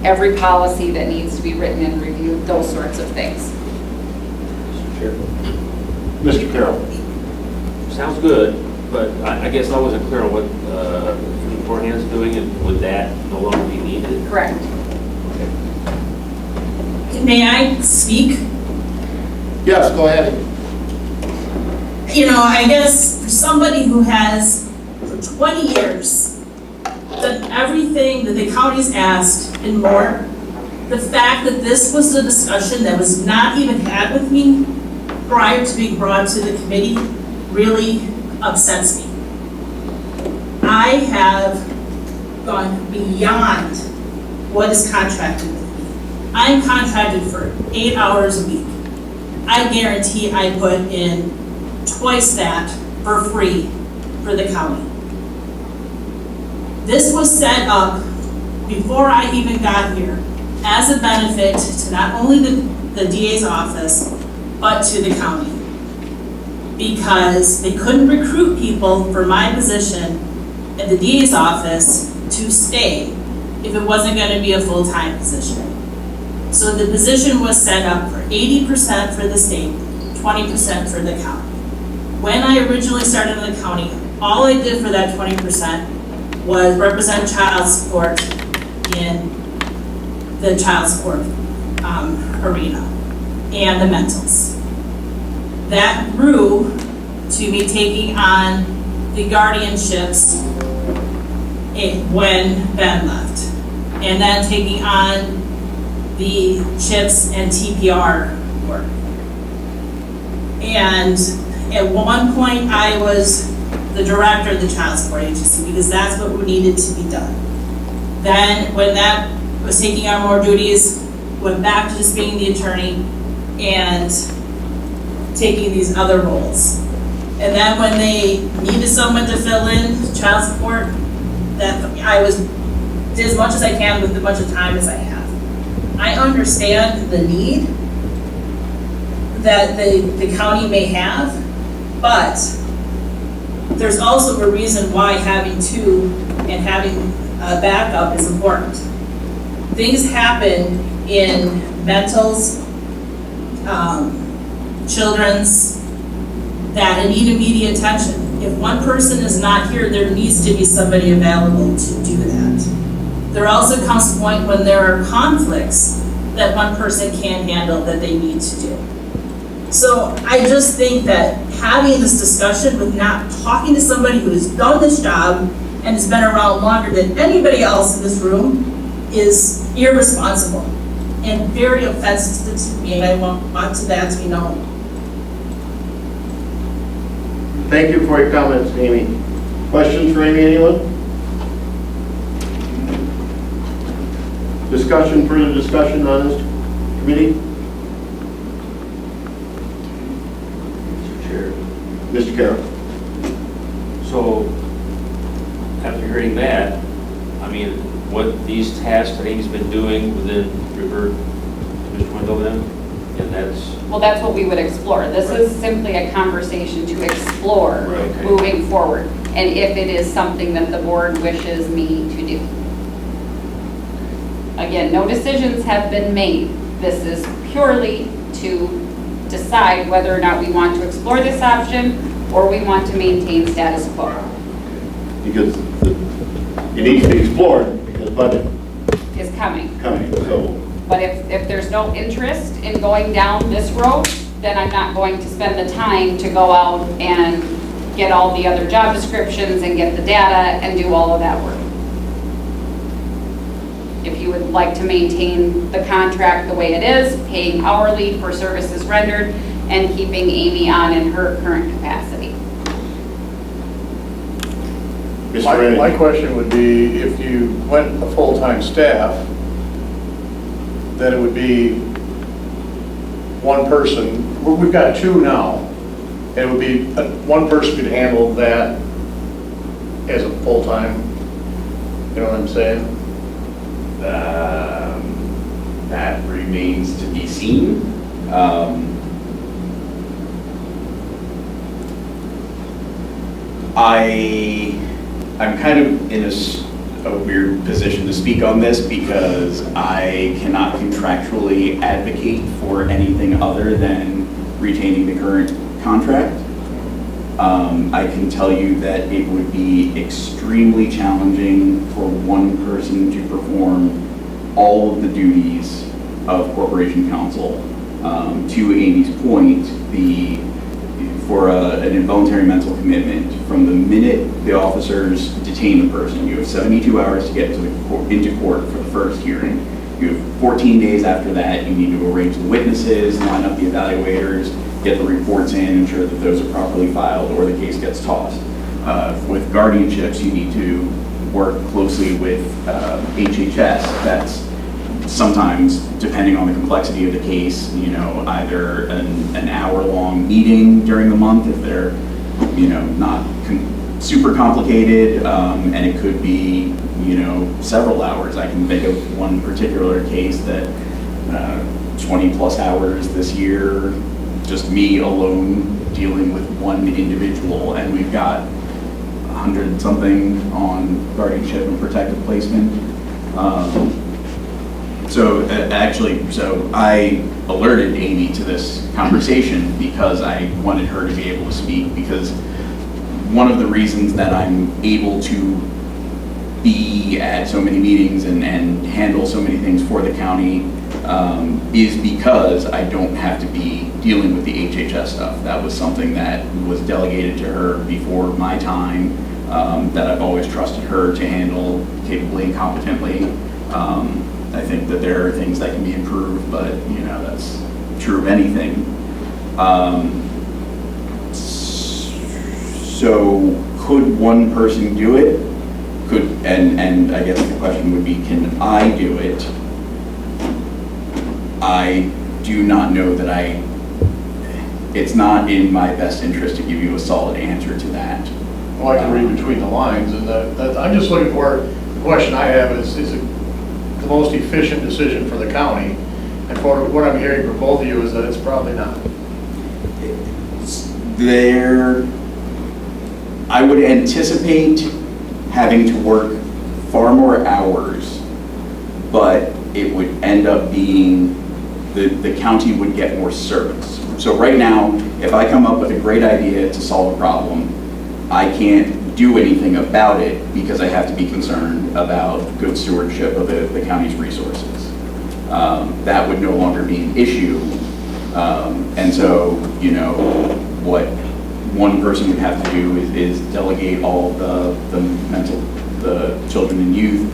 every policy that needs to be written and reviewed, those sorts of things. Mr. Carroll. Sounds good. But I guess I wasn't clear on what beforehand doing, and would that no longer be needed? Correct. May I speak? Yes, go ahead. You know, I guess for somebody who has for 20 years done everything that the county's asked and more, the fact that this was a discussion that was not even had with me prior to being brought to the committee really upsets me. I have gone beyond what is contracted with me. I'm contracted for 8 hours a week. I guarantee I put in twice that for free for the county. This was set up before I even got here as a benefit to not only the DA's office, but to the county. Because they couldn't recruit people for my position at the DA's office to stay if it wasn't going to be a full-time position. So the position was set up for 80% for the state, 20% for the county. When I originally started in the county, all I did for that 20% was represent child support in the child support arena and the mentals. That grew to me taking on the guardianships when Ben left, and then taking on the CHIPS and TPR work. And at one point, I was the director of the child support agency because that's what needed to be done. Then when that was taking on more duties, went back to just being the attorney and taking these other roles. And then when they needed someone to fill in child support, that I did as much as I can with as much of time as I have. I understand the need that the county may have, but there's also a reason why having two and having a backup is important. Things happen in mentals, children's, that need immediate attention. If one person is not here, there needs to be somebody available to do that. There also comes a point when there are conflicts that one person can't handle that they need to do. So I just think that having this discussion with not talking to somebody who's done this job and has been around longer than anybody else in this room is irresponsible and very offensive to me, and I want that to be known. Thank you for your comments, Amy. Questions for Amy, anyone? Further discussion on this committee? Mr. Chair. Mr. Carroll. So, after hearing that, I mean, what these tasks that Amy's been doing within revert to Mr. Wendell then, and that's, Well, that's what we would explore. This is simply a conversation to explore Right, okay. moving forward, and if it is something that the board wishes me to do. Again, no decisions have been made. This is purely to decide whether or not we want to explore this option or we want to maintain status quo. Because it needs to be explored because budget Is coming. coming, so. But if there's no interest in going down this road, then I'm not going to spend the time to go out and get all the other job descriptions and get the data and do all of that work. If you would like to maintain the contract the way it is, paying hourly for services rendered and keeping Amy on in her current capacity. My question would be, if you went a full-time staff, then it would be one person. We've got two now, and it would be one person could handle that as a full-time. You know what I'm saying? That remains to be seen. I'm kind of in a weird position to speak on this because I cannot contractually advocate for anything other than retaining the current contract. I can tell you that it would be extremely challenging for one person to perform all of the duties of corporation counsel. To Amy's point, for an involuntary mental commitment, from the minute the officers detain a person, you have 72 hours to get into court for the first hearing. You have 14 days after that. You need to arrange the witnesses, line up the evaluators, get the reports in, ensure that those are properly filed, or the case gets tossed. With guardianships, you need to work closely with HHS. That's sometimes, depending on the complexity of the case, either an hour-long meeting during the month if they're, not super complicated, and it could be, several hours. I can think of one particular case that 20 plus hours this year, just me alone dealing with one individual, and we've got 100 something on guardianship and protective placement. So I alerted Amy to this conversation because I wanted her to be able to speak, because one of the reasons that I'm able to be at so many meetings and handle so many things for the county is because I don't have to be dealing with the HHS stuff. That was something that was delegated to her before my time, that I've always trusted her to handle capably and competently. I think that there are things that can be improved, but that's true of anything. So could one person do it? And I guess the question would be, can I do it? I do not know that it's not in my best interest to give you a solid answer to that. Well, I can read between the lines, and I'm just looking for, the question I have is the most efficient decision for the county? And for what I'm hearing from both of you is that it's probably not. I would anticipate having to work far more hours, but it would end up being the county would get more service. So right now, if I come up with a great idea to solve a problem, I can't do anything about it because I have to be concerned about good stewardship of the county's resources. That would no longer be an issue. And so, what one person would have to do is delegate all the children and youth.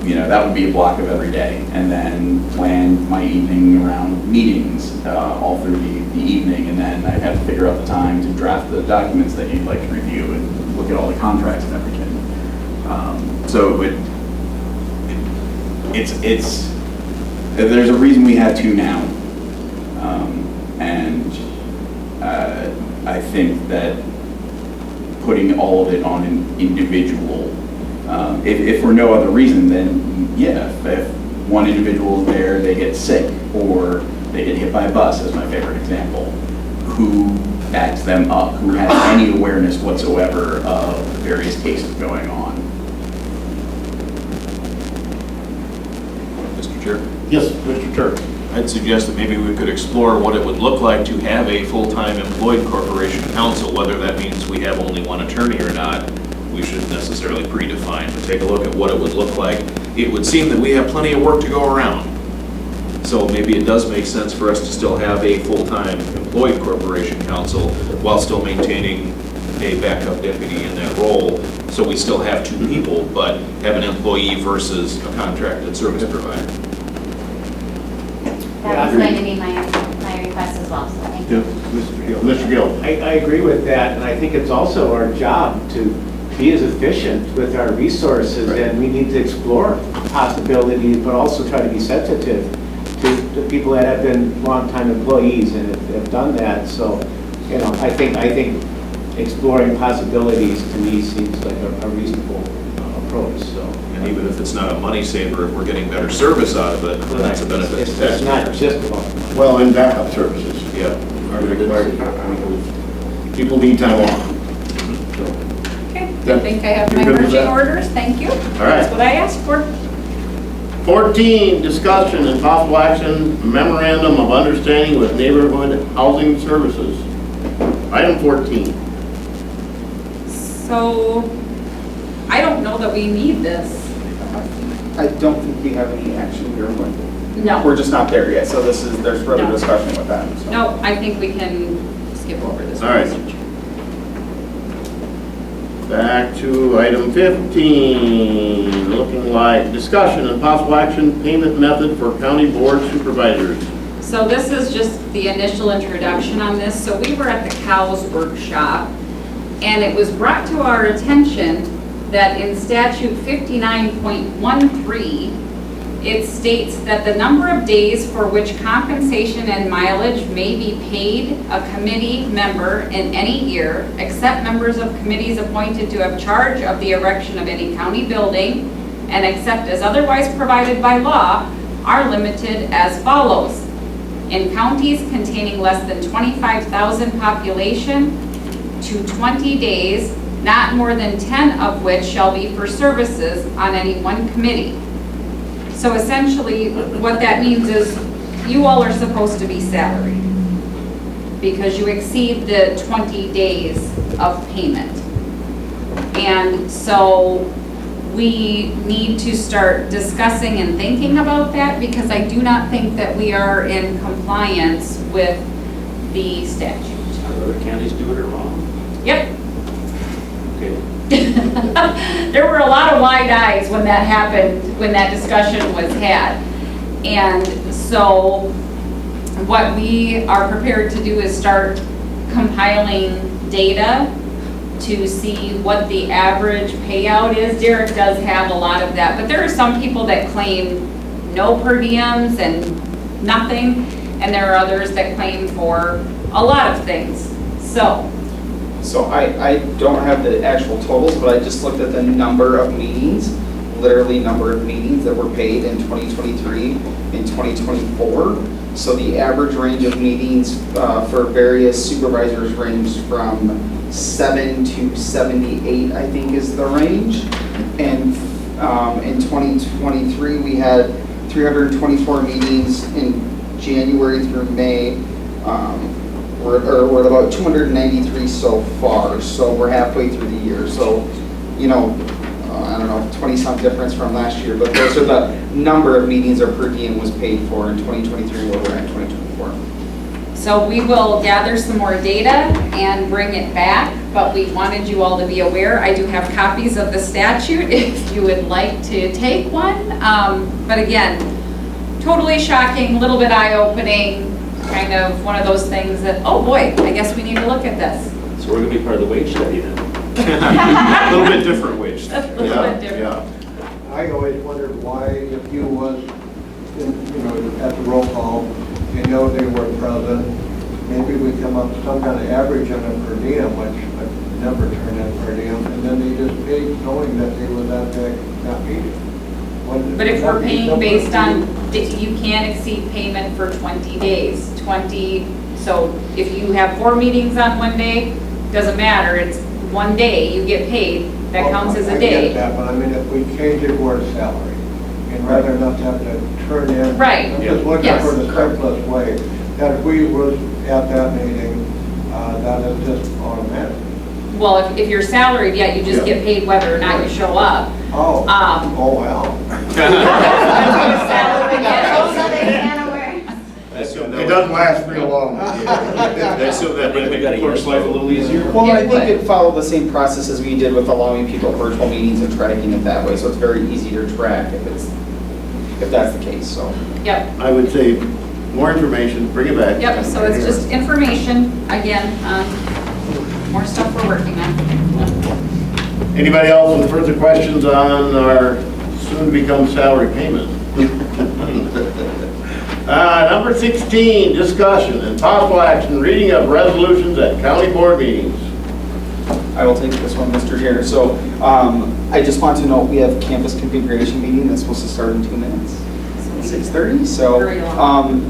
That would be a block of every day, and then plan my evening around meetings all through the evening, and then I'd have to figure out the time to draft the documents that you'd like to review and look at all the contracts and everything. So there's a reason we have two now, and I think that putting all of it on an individual, if for no other reason, then yeah, if one individual is there, they get sick, or they get hit by a bus, as my favorite example, who backs them up, who has any awareness whatsoever of the various cases going on? Mr. Chair? Yes, Mr. Turk. I'd suggest that maybe we could explore what it would look like to have a full-time employed corporation counsel. Whether that means we have only one attorney or not, we shouldn't necessarily predefine, but take a look at what it would look like. It would seem that we have plenty of work to go around. So maybe it does make sense for us to still have a full-time employed corporation counsel while still maintaining a backup deputy in that role. So we still have two people, but have an employee versus a contracted service provider. That was going to be my request as well, so thank you. Mr. Gill. I agree with that, and I think it's also our job to be as efficient with our resources, and we need to explore possibilities, but also try to be sensitive to the people that have been longtime employees and have done that. So, I think exploring possibilities to me seems like a reasonable approach. So. And even if it's not a money saver, if we're getting better service out of it, then that's a benefit. It's not just about money. Well, and backup services. Yeah. People need time off. Okay, Yep. I think I have my You're good with marching that? orders, thank you. right. That's what I asked for. 14, discussion and possible action, memorandum of understanding with neighborhood housing services. Item 14. So I don't know that we need this. I don't think we have any action here. No. We're just not there yet, so there's further No. discussion with that. so. No, I think we can skip over this. All right. Back to item 15, looking like discussion and possible action payment method for county board supervisors. So this is just the initial introduction on this. So we were at the COWS workshop, and it was brought to our attention that in statute 59.13, it states that the number of days for which compensation and mileage may be paid a committee member in any year, except members of committees appointed to have charge of the erection of any county building, and except as otherwise provided by law, are limited as follows. In counties containing less than 25,000 population, to 20 days, not more than 10 of which shall be for services on any one committee. So essentially, what that means is you all are supposed to be salaried because you exceed the 20 days of payment. And so we need to start discussing and thinking about that because I do not think that we are in compliance with the statute. Are other counties do it or wrong? Yep. Okay. There were a lot of wide eyes when that happened, when that discussion was had. And so what we are prepared to do is start compiling data to see what the average payout is. Derek does have a lot of that, but there are some people that claim no per diems and nothing, and there are others that claim for a lot of things. So I don't have the actual totals, but I just looked at the number of meetings, literally number of meetings that were paid in 2023 and 2024. So the average range of meetings for various supervisors ranged from 7 to 78, I think is the range. And in 2023, we had 324 meetings in January through May. We're at about 293 so far, so we're halfway through the year. So, I don't know, 20-some difference from last year, but those are the number of meetings our per diem was paid for in 2023 where we're at 2024. So we will gather some more data and bring it back, but we wanted you all to be aware. I do have copies of the statute if you would like to take one. But again, totally shocking, a little bit eye-opening, kind of one of those things that, oh boy, I guess we need to look at this. So we're gonna be part of the wage study then? A little bit different wage. A little bit different. I always wondered why, if you was, at the roll call, they were present, maybe we come up with some kind of average on a per diem, which I've never turned in per diem, and then they just paid knowing that they was at that meeting. But if we're paying based on, you can't exceed payment for 20 days. 20, so if you have 4 meetings on one day, doesn't matter, it's one day, you get paid, that counts as a day. I get that, but I mean, if we change it word salary, and rather not have to turn in. Right. I'm just looking Yes. for the simplest way, that if we was at that meeting, that is just automatic. Well, if you're salaried, yeah, you just get paid whether or not you show up. Oh, well. Salary, yeah, so they can aware. It doesn't last real long. I assume that would make the clerk's life a little easier. Well, I It think would. it followed the same process as we did with allowing people virtual meetings and tracking it that way, so it's very easy to track if that's the case, so. Yep, I would say more information, bring it back. yep, so it's just information, again, more stuff we're working on. Anybody else with further questions on our soon-to-become salary payment? Number 16, discussion and possible action, reading of resolutions at county board meetings. I will take this one, Mr. Chair. So I just want to note we have campus configuration meeting that's supposed to start in 2 minutes, 6:30. So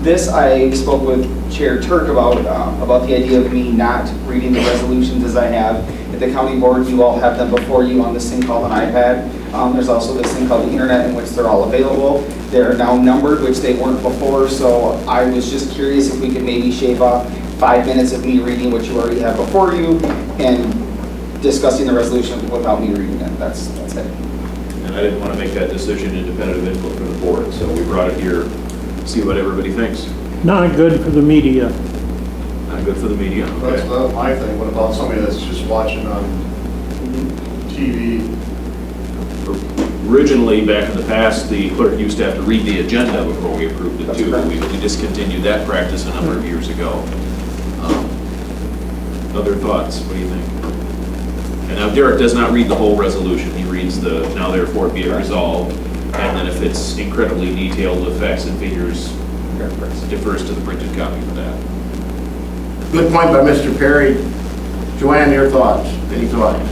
this I spoke with Chair Turk about the idea of me not reading the resolutions as I have. At the county board, you all have them before you on this thing called an iPad. There's also this thing called the internet in which they're all available. They're now numbered, which they weren't before, so I was just curious if we could maybe shave off 5 minutes of me reading what you already have before you and discussing the resolution without me reading it. That's it. And I didn't want to make that decision independent of input from the board, so we brought it here, see what everybody thinks. Not good for the media. Not good for the media. That's Okay. not my thing. What about somebody that's just watching on TV? Originally, back in the past, the clerk used to have to read the agenda before we approved it too. We discontinued that practice a number of years ago. Other thoughts? What do you think? And now Derek does not read the whole resolution. He reads the now therefore be it resolved. And then if it's incredibly detailed with facts and figures, defers to the printed copy for that. Good point by Mr. Perry. Joanne, your thoughts? Any thoughts?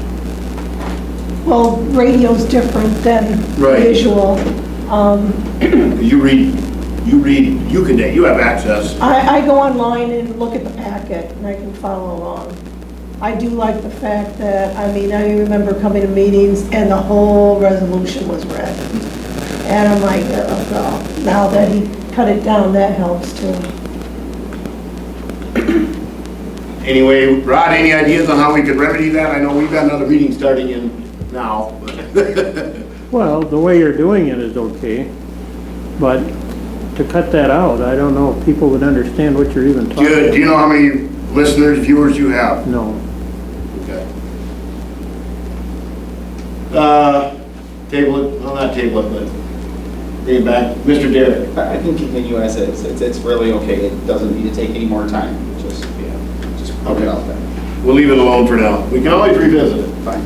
Well, radio's different than Right. visual. You have access. I go online and look at the packet, and I can follow along. I do like the fact that, I remember coming to meetings, and the whole resolution was read. And I'm like, oh, God. Now that he cut it down, that helps too. Anyway, Rod, any ideas on how we could remedy that? I know we've got another meeting starting in now. Well, the way you're doing it is okay, but to cut that out, I don't know if people would understand what you're even talking about. Do you know how many listeners, viewers you have? No. Okay. Table it, well, not table it, but bring it back. Mr. Derek. I can continue as is. It's really okay. It doesn't need to take any more time. Just put it out there. We'll leave it alone for now. We can always revisit it. Fine.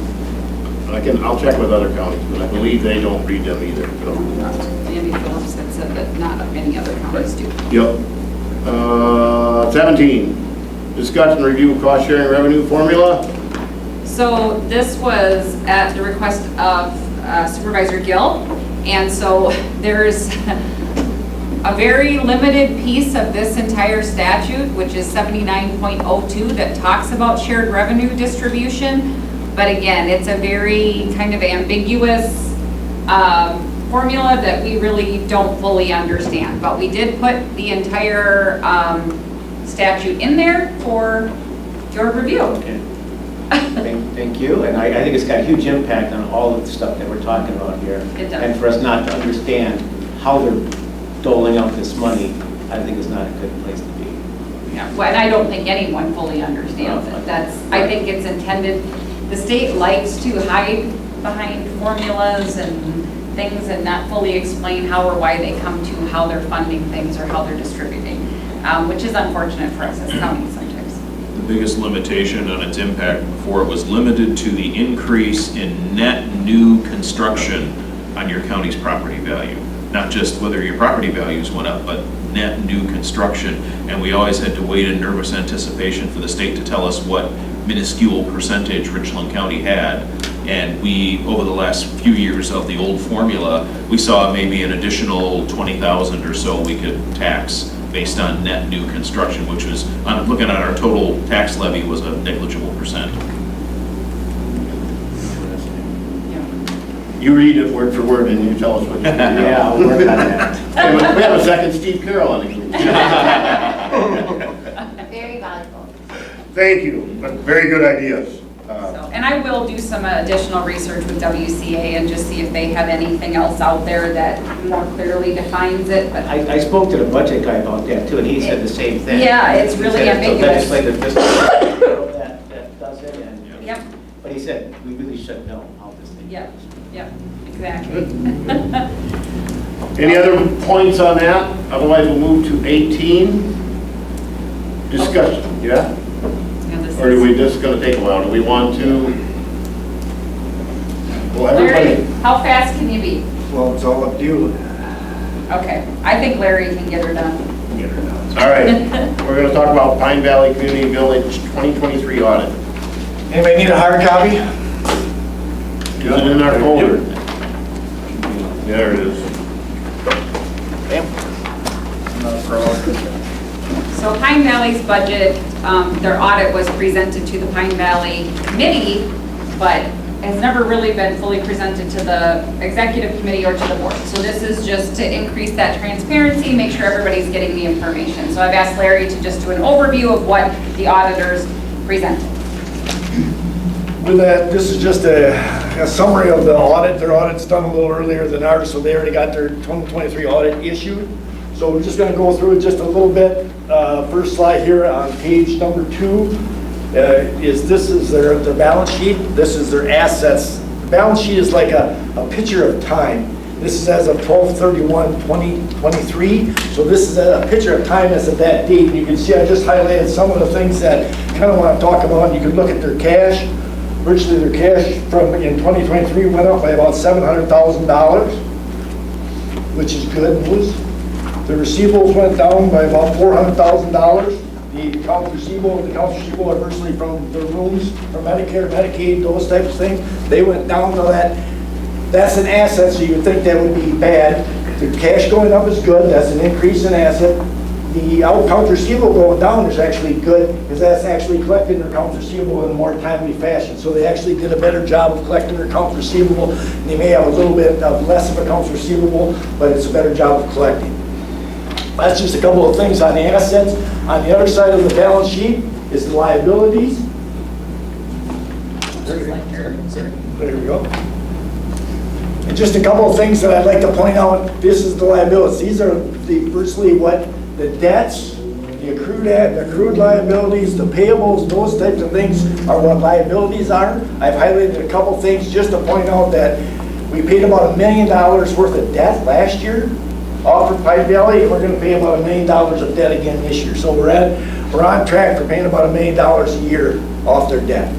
I'll check with other counties, but I believe they don't read them either, so. Andy Phillips had said that not many other counties do. Yep. 17, discuss and review cost sharing revenue formula. So this was at the request of Supervisor Gill, and so there's a very limited piece of this entire statute, which is 79.02, that talks about shared revenue distribution. But again, it's a very kind of ambiguous formula that we really don't fully understand. But we did put the entire statute in there for your review. Okay. Thank you, and I think it's got a huge impact on all of the stuff that we're talking about here. It does. And for us not to understand how they're doling out this money, I think is not a good place to be. Yeah, well, and I don't think anyone fully understands it. I think it's intended, the state likes to hide behind formulas and things and not fully explain how or why they come to how they're funding things or how they're distributing, which is unfortunate for us as counties sometimes. The biggest limitation on its impact before it was limited to the increase in net new construction on your county's property value. Not just whether your property values went up, but net new construction. And we always had to wait in nervous anticipation for the state to tell us what minuscule percentage Richland County had. And we, over the last few years of the old formula, we saw maybe an additional 20,000 or so we could tax based on net new construction, which was, looking at our total tax levy, was a negligible percent. You read it word for word and you tell us what you think. Yeah, I'll work on that. We have a second Steve Carroll on the committee. Very valuable. Thank you, very good ideas. And I will do some additional research with WCA and just see if they have anything else out there that more clearly defines it, but I spoke to the budget guy about that too, and he said the same thing. Yeah, it's really He said ambiguous. It's the legislative fiscal that does it, and, Yep. but he said, we really should know how this thing. Yep, exactly. Any other points on that? Otherwise, we'll move to 18. Discussion, yeah? Or are we just gonna take a while? Do we want to? Well, Larry, everybody. how fast can you be? Well, it's all up to you. Okay, I think Larry can get her done. All right, we're gonna talk about Pine Valley Community Village 2023 audit. Anybody need a hard copy? Is it in our folder? There it is. So Pine Valley's budget, their audit was presented to the Pine Valley Committee, but has never really been fully presented to the executive committee or to the board. So this is just to increase that transparency, make sure everybody's getting the information. So I've asked Larry to just do an overview of what the auditors presented. With that, this is just a summary of the audit. Their audit's done a little earlier than ours, so they already got their 2023 audit issued. So we're just going to go through it just a little bit. First slide here on page number 2 this is their balance sheet. This is their assets. The balance sheet is like a picture of time. This is as of 12/31/2023. So this is a picture of time as of that date. You can see I just highlighted some of the things that I kind of want to talk about. You can look at their cash. Virtually their cash from in 2023 went up by about $700,000, which is good news. The receivables went down by about $400,000. The accounts receivable are virtually from the rooms, from Medicare, Medicaid, those types of things. They went down to that. That's an asset, so you would think that would be bad. The cash going up is good. That's an increase in asset. The accounts receivable going down is actually good, because that's actually collecting their accounts receivable in a more timely fashion. So they actually did a better job of collecting their accounts receivable. And they may have a little bit of less of accounts receivable, but it's a better job of collecting. That's just a couple of things on the assets. On the other side of the balance sheet is the liabilities. There we go. And just a couple of things that I'd like to point out. This is the liabilities. These are virtually what the debts, the accrued liabilities, the payables, those types of things are what liabilities are. I've highlighted a couple of things just to point out that we paid about $1 million worth of debt last year off of Pine Valley, and we're going to pay about $1 million of debt again this year. So we're on track for paying about $1 million a year off their debt.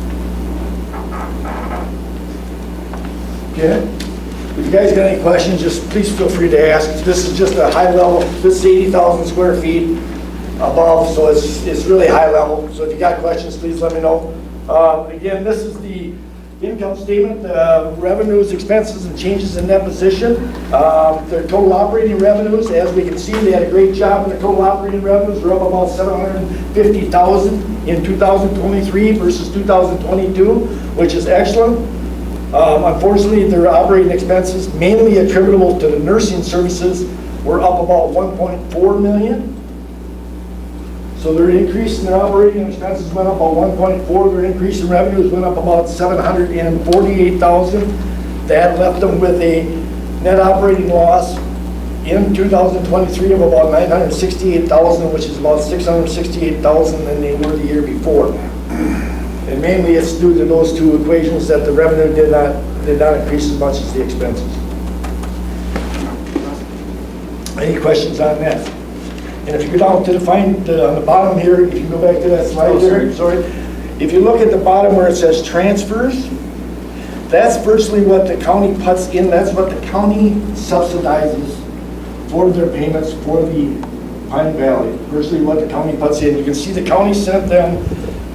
Okay. If you guys got any questions, just please feel free to ask. This is just a high level. This is 80,000 square feet above, so it's really high level. So if you got questions, please let me know. Again, this is the income statement, revenues, expenses, and changes in net position. Their total operating revenues, as we can see, they had a great job in the total operating revenues. We're up about $750,000 in 2023 versus 2022, which is excellent. Unfortunately, their operating expenses, mainly attributable to the nursing services, were up about $1.4 million. So their increase in their operating expenses went up about 1.4. Their increase in revenues went up about $748,000. That left them with a net operating loss in 2023 of about $968,000, which is about $668,000 than they were the year before. And mainly it's due to those two equations that the revenue did not increase as much as the expenses. Any questions on that? And if you go down to on the bottom here, if you go back to that slide there, sorry. If you look at the bottom where it says transfers, that's virtually what the county puts in. That's what the county subsidizes for their payments for the Pine Valley. Virtually what the county puts in. You can see the county sent them,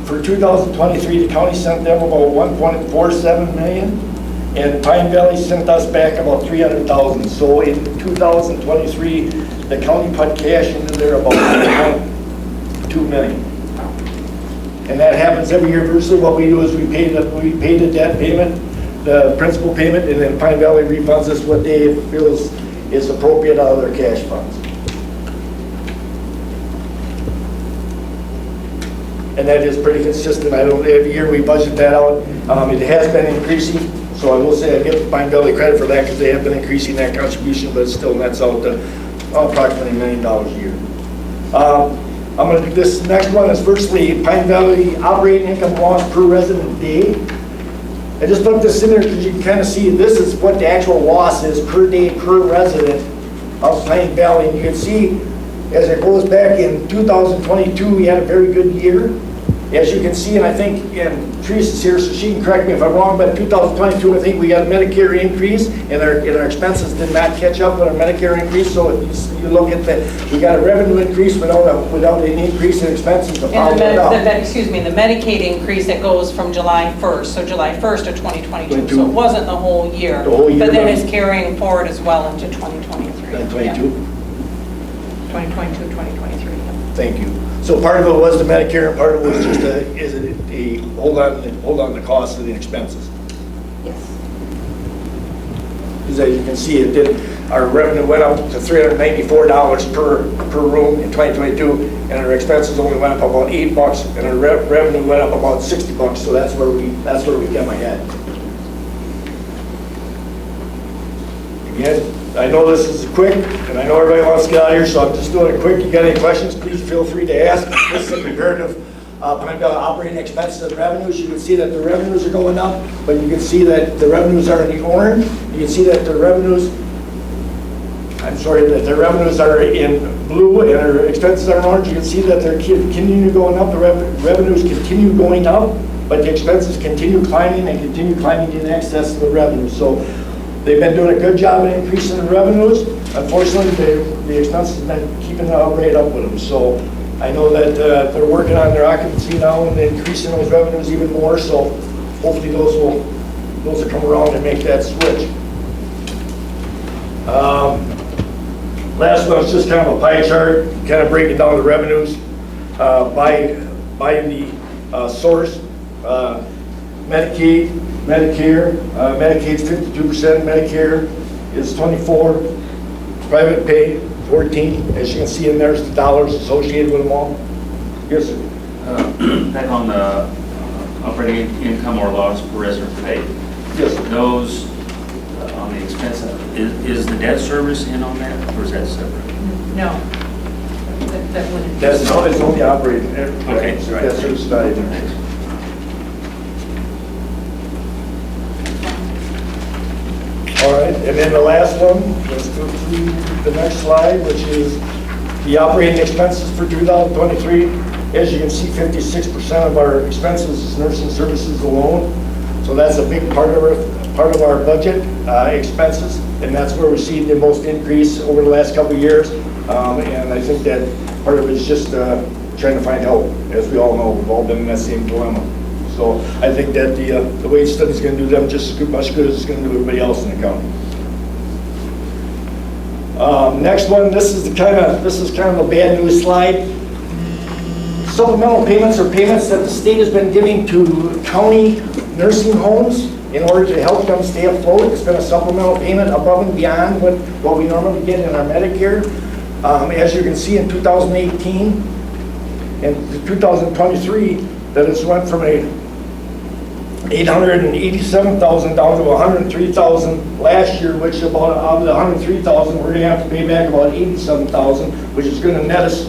for 2023, the county sent them about $1.47 million, and Pine Valley sent us back about $300,000. So in 2023, the county put cash into there about $1.2 million. And that happens every year. Virtually what we do is we pay the debt payment, the principal payment, and then Pine Valley refunds us what they feel is appropriate out of their cash funds. And that is pretty consistent. Every year we budget that out. It has been increasing, so I will say I give Pine Valley credit for that because they have been increasing that contribution, but it still nets out to approximately $1 million a year. This next one is virtually Pine Valley operating income loss per resident day. I just put this in there because you can kind of see this is what the actual loss is per day per resident of Pine Valley. And you can see as it goes back in 2022, we had a very good year. As you can see, and I think, and Teresa's here, so she can correct me if I'm wrong, but in 2022, I think we got a Medicare increase, and our expenses did not catch up with our Medicare increase. So you look at that, we got a revenue increase without an increase in expenses to follow it up. The Medicaid increase that goes from July 1st, so July 1st of 2022. So it wasn't the whole year. The whole year. But then it's carrying forward as well into 2023. 2022? 2022, 2023. Thank you. So part of it was the Medicare, and part of it was just a hold on the cost of the expenses. Yes. Because as you can see, it did, our revenue went up to $394 per room in 2022, and our expenses only went up about $8, and our revenue went up about $60. So that's where we get my head. Again, I know this is quick, and I know everybody wants to get out of here, so I'm just doing it quick. You got any questions, please feel free to ask. This is a comparative operating expenses and revenues. You can see that the revenues are going up, but you can see that the revenues are in the orange. You can see that the revenues, that the revenues are in blue and our expenses are in orange. You can see that they're continue going up. The revenues continue going up, but the expenses continue climbing and continue climbing in excess of the revenue. So they've been doing a good job in increasing the revenues. Unfortunately, the expenses have been keeping right up with them. So I know that they're working on their occupancy now and increasing those revenues even more. So hopefully those will come around and make that switch. Last one is just kind of a pie chart, kind of breaking down the revenues by the source. Medicaid, Medicare, Medicaid's 52%, Medicare is 24%, private pay 14%. As you can see in there's the dollars associated with them all. Yes, sir. Back on the operating income or loss per resident per day. Yes, sir. Those on the expense, is the debt service in on that, or is that separate? No. That wouldn't. That's only operating. Okay, So right. that's service not even. All right, and then the last one, let's go through the next slide, which is the operating expenses for 2023. As you can see, 56% of our expenses is nursing services alone. So that's a big part of our budget expenses, and that's where we see the most increase over the last couple of years. And I think that part of it is just trying to find help. As we all know, we've all been in that same dilemma. So I think that the wage study is going to do them just as much good as it's going to do everybody else in the county. Next one, this is kind of a bad news slide. Supplemental payments are payments that the state has been giving to county nursing homes in order to help them stay afloat. It's been a supplemental payment above and beyond what we normally get in our Medicare. As you can see in 2018 and 2023, that it's went from a $887,000 down to $103,000 last year, which about out of the $103,000, we're going to have to pay back about $87,000, which is going to net us,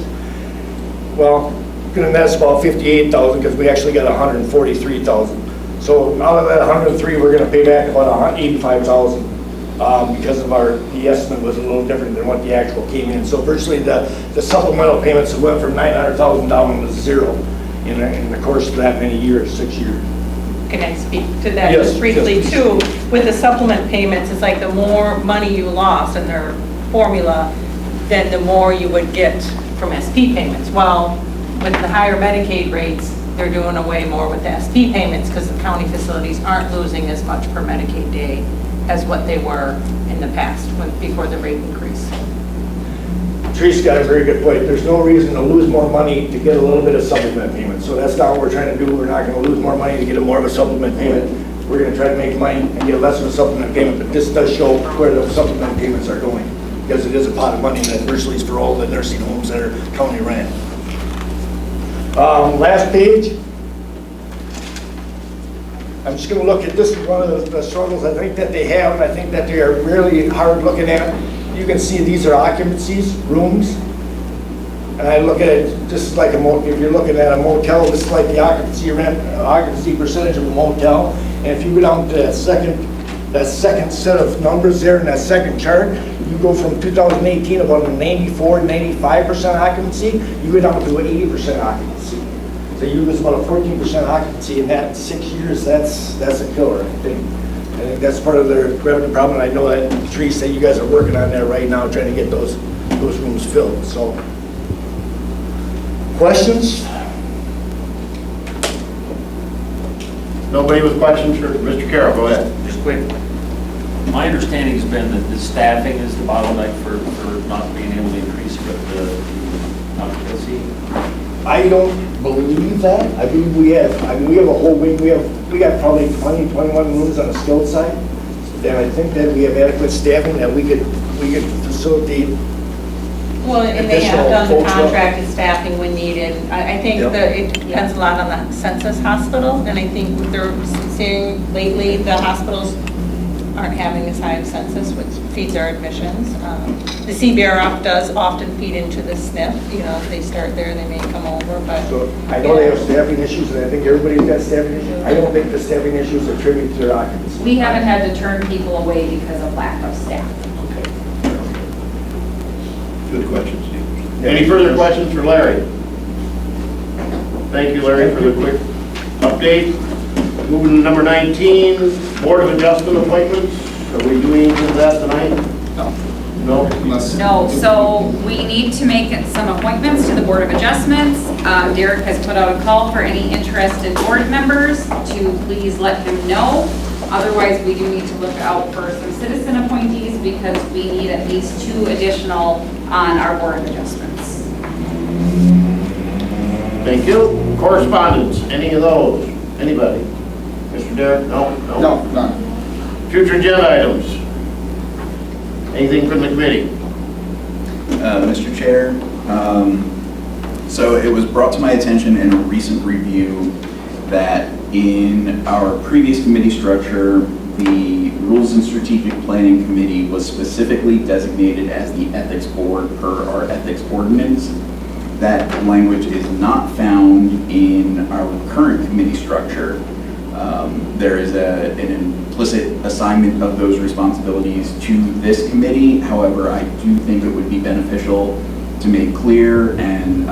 well, going to net us about $58,000 because we actually got $143,000. So out of that 103, we're going to pay back about $85,000 because of the estimate was a little different than what the actual came in. So virtually the supplemental payments went from $900,000 down to zero in the course of that many years, 6 years. Can I speak to that Yes, just briefly yes. too? With the supplement payments, it's like the more money you lost in their formula, then the more you would get from SP payments. Well, with the higher Medicaid rates, they're doing away more with the SP payments because the county facilities aren't losing as much per Medicaid day as what they were in the past before the rate increase. Teresa's got a very good point. There's no reason to lose more money to get a little bit of supplement payment. So that's not what we're trying to do. We're not going to lose more money to get more of a supplement payment. We're going to try to make money and get less of a supplement payment, but this does show where the supplement payments are going because it is a pot of money that virtually is for all the nursing homes that are county ran. Last page. I'm just going to look at this is one of the struggles I think that they have. I think that they are really hard looking at. You can see these are occupancies, rooms. And I look at it just like if you're looking at a motel, this is like the occupancy percentage of a motel. And if you go down to that second set of numbers there in that second chart, you go from 2018 about a 94, 95% occupancy, you go down to an 80% occupancy. So you lose about a 14% occupancy in that 6 years. That's a killer, I think. I think that's part of their revenue problem. I know that Teresa said you guys are working on that right now, trying to get those rooms filled. So, questions? Nobody with questions for Mr. Carroll, go ahead. Just quick. My understanding has been that the staffing is the bottleneck for not being able to increase the occupancy. I don't believe that. I believe we have a whole wing. We got probably 20, 21 rooms on the skilled side. then I think that we have adequate staffing that we could facilitate. Well, and they have Additional done the folks up. contracted staffing when needed. I think Yep. that it depends a lot on the census hospital, and I think what they're seeing lately, the hospitals aren't having as high of census, which feeds our admissions. The CBRF does often feed into the SNF, you know, if they start there, they may come over, but. So I know they have staffing issues, and I think everybody's got staffing issues. I don't think the staffing issues are attributed to their occupancy. We haven't had to turn people away because of lack of staff. Good question, Steve. Any further questions for Larry? Thank you, Larry, for the quick update. Moving to number 19, Board of Adjustment appointments. Are we doing any of that tonight? No? No, so we need to make some appointments to the Board of Adjustments. Derek has put out a call for any interested board members to please let him know. Otherwise, we do need to look out for some citizen appointees because we need at least 2 additional on our Board of Adjustments. Thank you. Correspondence, any of those? Anybody? Mr. Derek? No? No, none. Future agenda items? Anything from the committee? Mr. Chair, so it was brought to my attention in a recent review that in our previous committee structure, the Rules and Strategic Planning Committee was specifically designated as the Ethics Board per our ethics ordinance. That language is not found in our current committee structure. There is an implicit assignment of those responsibilities to this committee. However, I do think it would be beneficial to make clear and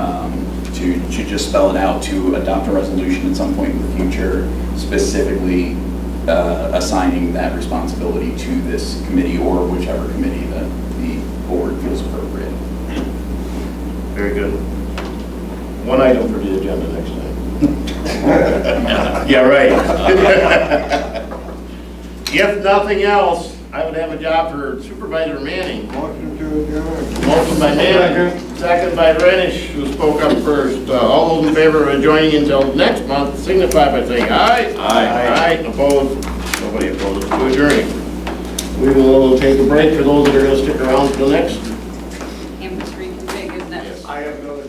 to just spell it out, to adopt a resolution at some point in the future, specifically assigning that responsibility to this committee or whichever committee that the board feels appropriate. Very good. One item for the agenda next time. Yeah, right. If nothing else, I would have a job for Supervisor Manning. Motion to adjourn. Motion by Manning, second by Renish, who spoke up first. All those in favor of adjourning until next month signify by saying aye. Aye. Opposed? Nobody opposed to adjourning. We will take a break for those that are going to stick around until next. Campus reconfig, isn't it? Yes. I have no